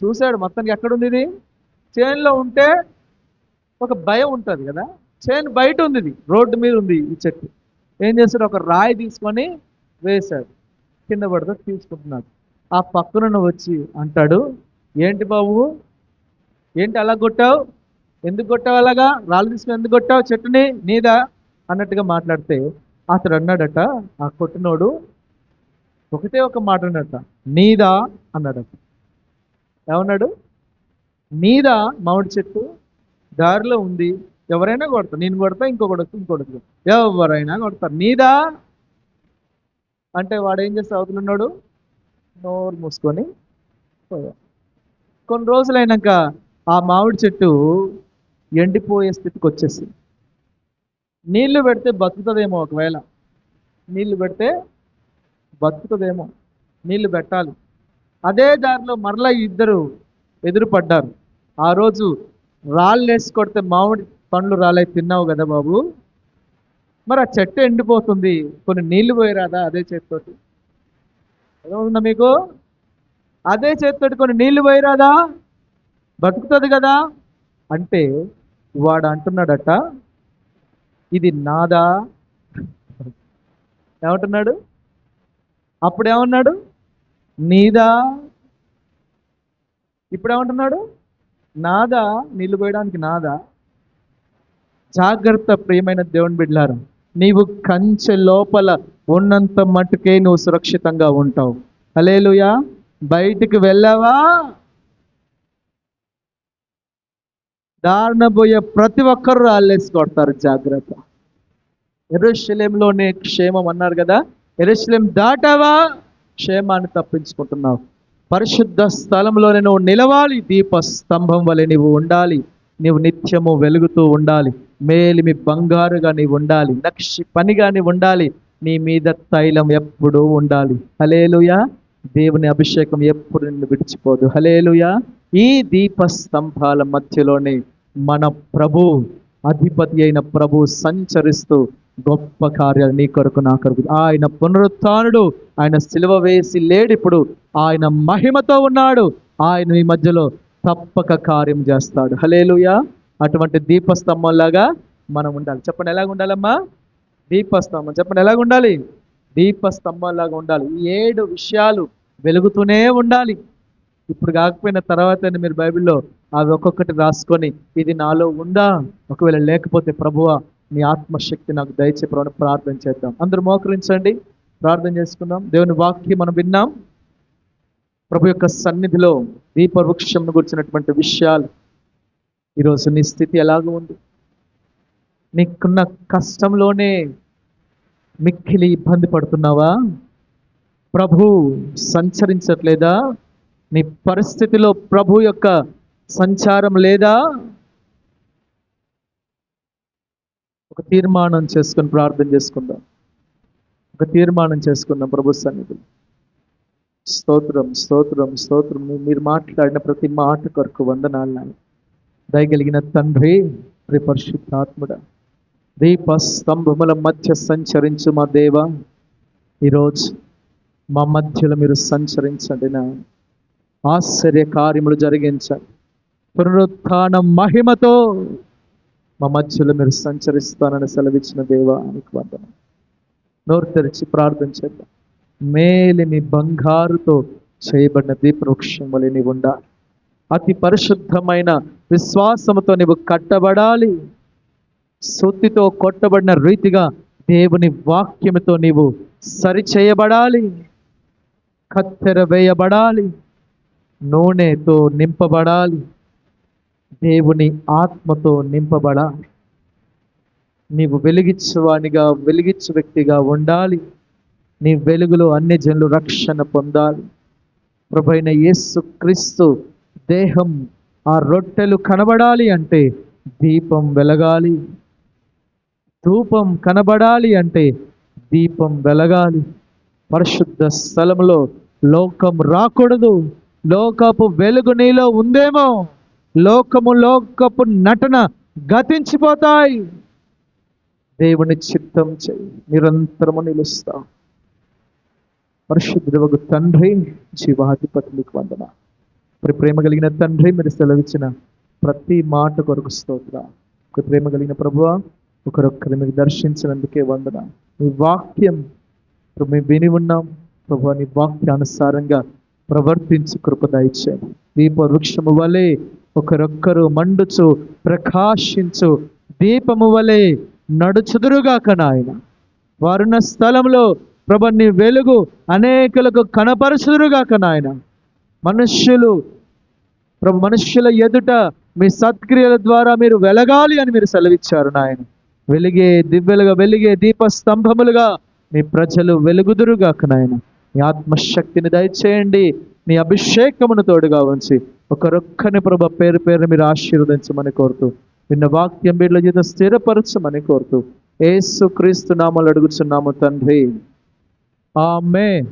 చూశాడు. మొత్తానికి ఎక్కడుంది ఇది? చేనులో ఉంటే ఒక భయం ఉంటుంది కదా. చేను బయట ఉంది, ఇది రోడ్డు మీద ఉంది ఈ చెట్టు. ఏం చేశాడు? ఒక రాయి తీసుకొని వేశాడు. కింద పడితే తీసుకుంటున్నాడు. ఆ పక్కన వచ్చి అంటాడు, ఏంటి బాబు, ఏంటి అలా కొట్టావు? ఎందుకు కొట్టావు? అలాగా రాళ్ళు తీసుకుని ఎందుకు కొట్టావు చెట్టుని? నీదా అన్నట్టుగా మాట్లాడితే అతడు అన్నాడట, ఆ కొట్టినోడు ఒకటే ఒక మాట అన్నట, నీదా అన్నాడట. ఏమన్నాడు? నీదా మామిడి చెట్టు? దారిలో ఉంది, ఎవరైనా కొడతారు, నేను కొడతా, ఇంకొకటి ఎవరైనా కొడతారు, నీదా అంటే వాడు ఏం చేస్తే అవుతున్నాడు? నోరు మూసుకొని పోయా. కొన్ని రోజులైనాక ఆ మామిడి చెట్టు ఎండిపోయే స్థితికి వచ్చేసింది. నీళ్లు పెడితే బతుకుతుందేమో, ఒకవేళ నీళ్లు పెడితే బతుకుతుందేమో, నీళ్లు పెట్టాలి. అదే దారిలో మరలా ఇద్దరు ఎదురుపడ్డారు. ఆ రోజు రాళ్ళు వేసి కొడితే మామిడి పండ్లు రాలే, తిన్నావు కదా బాబు, మరి ఆ చెట్టు ఎండిపోతుంది, కొన్ని నీళ్లు పోయిరాదా అదే చేతితోటి? ఏమవుతుందా మీకు? అదే చేతితోటి కొన్ని నీళ్లు పోయిరాదా, బతుకుతుంది కదా అంటే వాడు అంటున్నాడట, ఇది నాదా. ఏమంటున్నాడు? అప్పుడు ఏమన్నాడు? నీదా. ఇప్పుడు ఏమంటున్నాడు? నాదా, నీళ్లు పోయడానికి నాదా. జాగ్రత్త ప్రియమైన దేవుని బిడ్డలారా, నీవు కంచె లోపల ఉన్నంత మట్టుకే నువ్వు సురక్షితంగా ఉంటావు. హల్లెలూయా. బయటికి వెళ్ళావా, దారిన పోయే ప్రతి ఒక్కరు రాళ్ళేసి కొడతారు. జాగ్రత్త. యెరూషలేములోనే క్షేమం అన్నారు కదా, యెరూషలేం దాటావా క్షేమాన్ని తప్పించుకుంటున్నావు. పరిశుద్ధ స్థలంలోనే నువ్వు నిలవాలి, దీప స్తంభం వలె నీవు ఉండాలి. నీవు నిత్యము వెలుగుతూ ఉండాలి, మేలిమి బంగారుగా నీవు ఉండాలి, నక్షి పనిగా నీవు ఉండాలి, నీ మీద తైలం ఎప్పుడూ ఉండాలి. హల్లెలూయా. దేవుని అభిషేకం ఎప్పుడు నిన్ను విడిచిపోదు. హల్లెలూయా. ఈ దీప స్తంభాల మధ్యలోనే మన ప్రభు, అధిపతి అయిన ప్రభు సంచరిస్తూ గొప్ప కార్యాలు నీ కొరకు నా కొరకు. ఆయన పునరుత్థానుడు, ఆయన సిలువ వేసి లేడిప్పుడు, ఆయన మహిమతో ఉన్నాడు, ఆయన ఈ మధ్యలో తప్పక కార్యం చేస్తాడు. హల్లెలూయా. అటువంటి దీపస్తంభంలాగా మనం ఉండాలి. చెప్పండి ఎలాగ ఉండాలమ్మా? దీపస్తంభం. చెప్పండి ఎలాగ ఉండాలి? దీపస్తంభంలాగా ఉండాలి. ఈ 7 విషయాలు వెలుగుతూనే ఉండాలి. ఇప్పుడు కాకపోయిన తర్వాత మీరు బైబిల్లో అవి ఒక్కొక్కటి రాసుకొని, ఇది నాలో ఉందా, ఒకవేళ లేకపోతే ప్రభువా నీ ఆత్మశక్తి నాకు దయచేయమని ప్రార్థన చేద్దాం. అందరూ మోకరించండి, ప్రార్థన చేసుకుందాం. దేవుని వాక్యం మనం విన్నాం. ప్రభు యొక్క సన్నిధిలో దీపవృక్షంను గురించినటువంటి విషయాలు. ఈరోజు నీ స్థితి ఎలాగ ఉంది? నీకున్న కష్టంలోనే మిక్కిలి ఇబ్బంది పడుతున్నావా? ప్రభు సంచరించట్లేదా? నీ పరిస్థితిలో ప్రభు యొక్క సంచారం లేదా? ఒక తీర్మానం చేసుకుని ప్రార్థన చేసుకుందాం. ఒక తీర్మానం చేసుకుందాం ప్రభు సన్నిధిలో. స్తోత్రం, స్తోత్రం, స్తోత్రం. మీరు మాట్లాడిన ప్రతి మాట కొరకు వందనాలు నాయన. దయగలిగిన తండ్రి, పరిశుద్ధాత్ముడా, దీప స్తంభముల మధ్య సంచరించు మా దేవా, ఈరోజు మా మధ్యలో మీరు సంచరించండి నాయన. ఆశ్చర్య కార్యములు జరిగించండి. పునరుత్థాన మహిమతో మా మధ్యలో మీరు సంచరిస్తానని సెలవిచ్చిన దేవానికి వందనాలు. నోరు తెరిచి ప్రార్థించేద్దాం. మేలిమి బంగారుతో చేయబడిన దీపవృక్షం వలె నీవు ఉండాలి. అతి పరిశుద్ధమైన విశ్వాసముతో నీవు కట్టబడాలి. సొత్తితో కొట్టబడిన రీతిగా దేవుని వాక్యముతో నీవు సరిచేయబడాలి. కత్తెర వేయబడాలి. నూనెతో నింపబడాలి. దేవుని ఆత్మతో నింపబడాలి. నీవు వెలిగించువానిగా, వెలిగించు వ్యక్తిగా ఉండాలి. నీ వెలుగులో అన్ని జనులు రక్షణ పొందాలి. ప్రభువైన యేసు క్రీస్తు దేహం, ఆ రొట్టెలు కనబడాలి అంటే దీపం వెలగాలి. ధూపం కనబడాలి అంటే దీపం వెలగాలి. పరిశుద్ధ స్థలంలో లోకం రాకూడదు. లోకపు వెలుగు నీలో ఉందేమో, లోకపు నటన గతించిపోతాయి. దేవుని చిత్తం చేయి, నిరంతరము నిలుస్తాం. పరిశుద్ధుడగు తండ్రి, జీవాధిపతి మీకు వందనాలు. ప్రేమ కలిగిన తండ్రి, మీరు సెలవిచ్చిన ప్రతి మాట కొరకు స్తోత్రాలు. ప్రేమ కలిగిన ప్రభువా, ఒకరొక్కరు మీరు దర్శించినందుకే వందనాలు. మీ వాక్యం మేము విని ఉన్నాం ప్రభువా, నీ వాక్యానుసారంగా ప్రవర్తించు కృప దయచేయండి. దీప వృక్షము వలె ఒకరొక్కరు మండుచు ప్రకాశించు దీపము వలె నడుచుదురుగాక నాయన. వారున్న స్థలంలో ప్రభు నీ వెలుగు అనేకులకు కనపరచుదురుగాక నాయన. మనుష్యుల ఎదుట మీ సత్క్రియల ద్వారా మీరు వెలగాలి అని మీరు సెలవిచ్చారు నాయన. వెలిగే దీపస్తంభములుగా మీ ప్రజలు వెలుగుదురుగాక నాయన. మీ ఆత్మశక్తిని దయచేయండి. మీ అభిషేకమును తోడుగా ఉంచి ఒకరొక్కని ప్రభు పేరు పేరు మీరు ఆశీర్వదించమని కోరుతూ, విన్న వాక్యం వీళ్ళ చేత స్థిరపరచమని కోరుతూ యేసు క్రీస్తు నామములో అడుగుచున్నాము తండ్రి. ఆమేన్.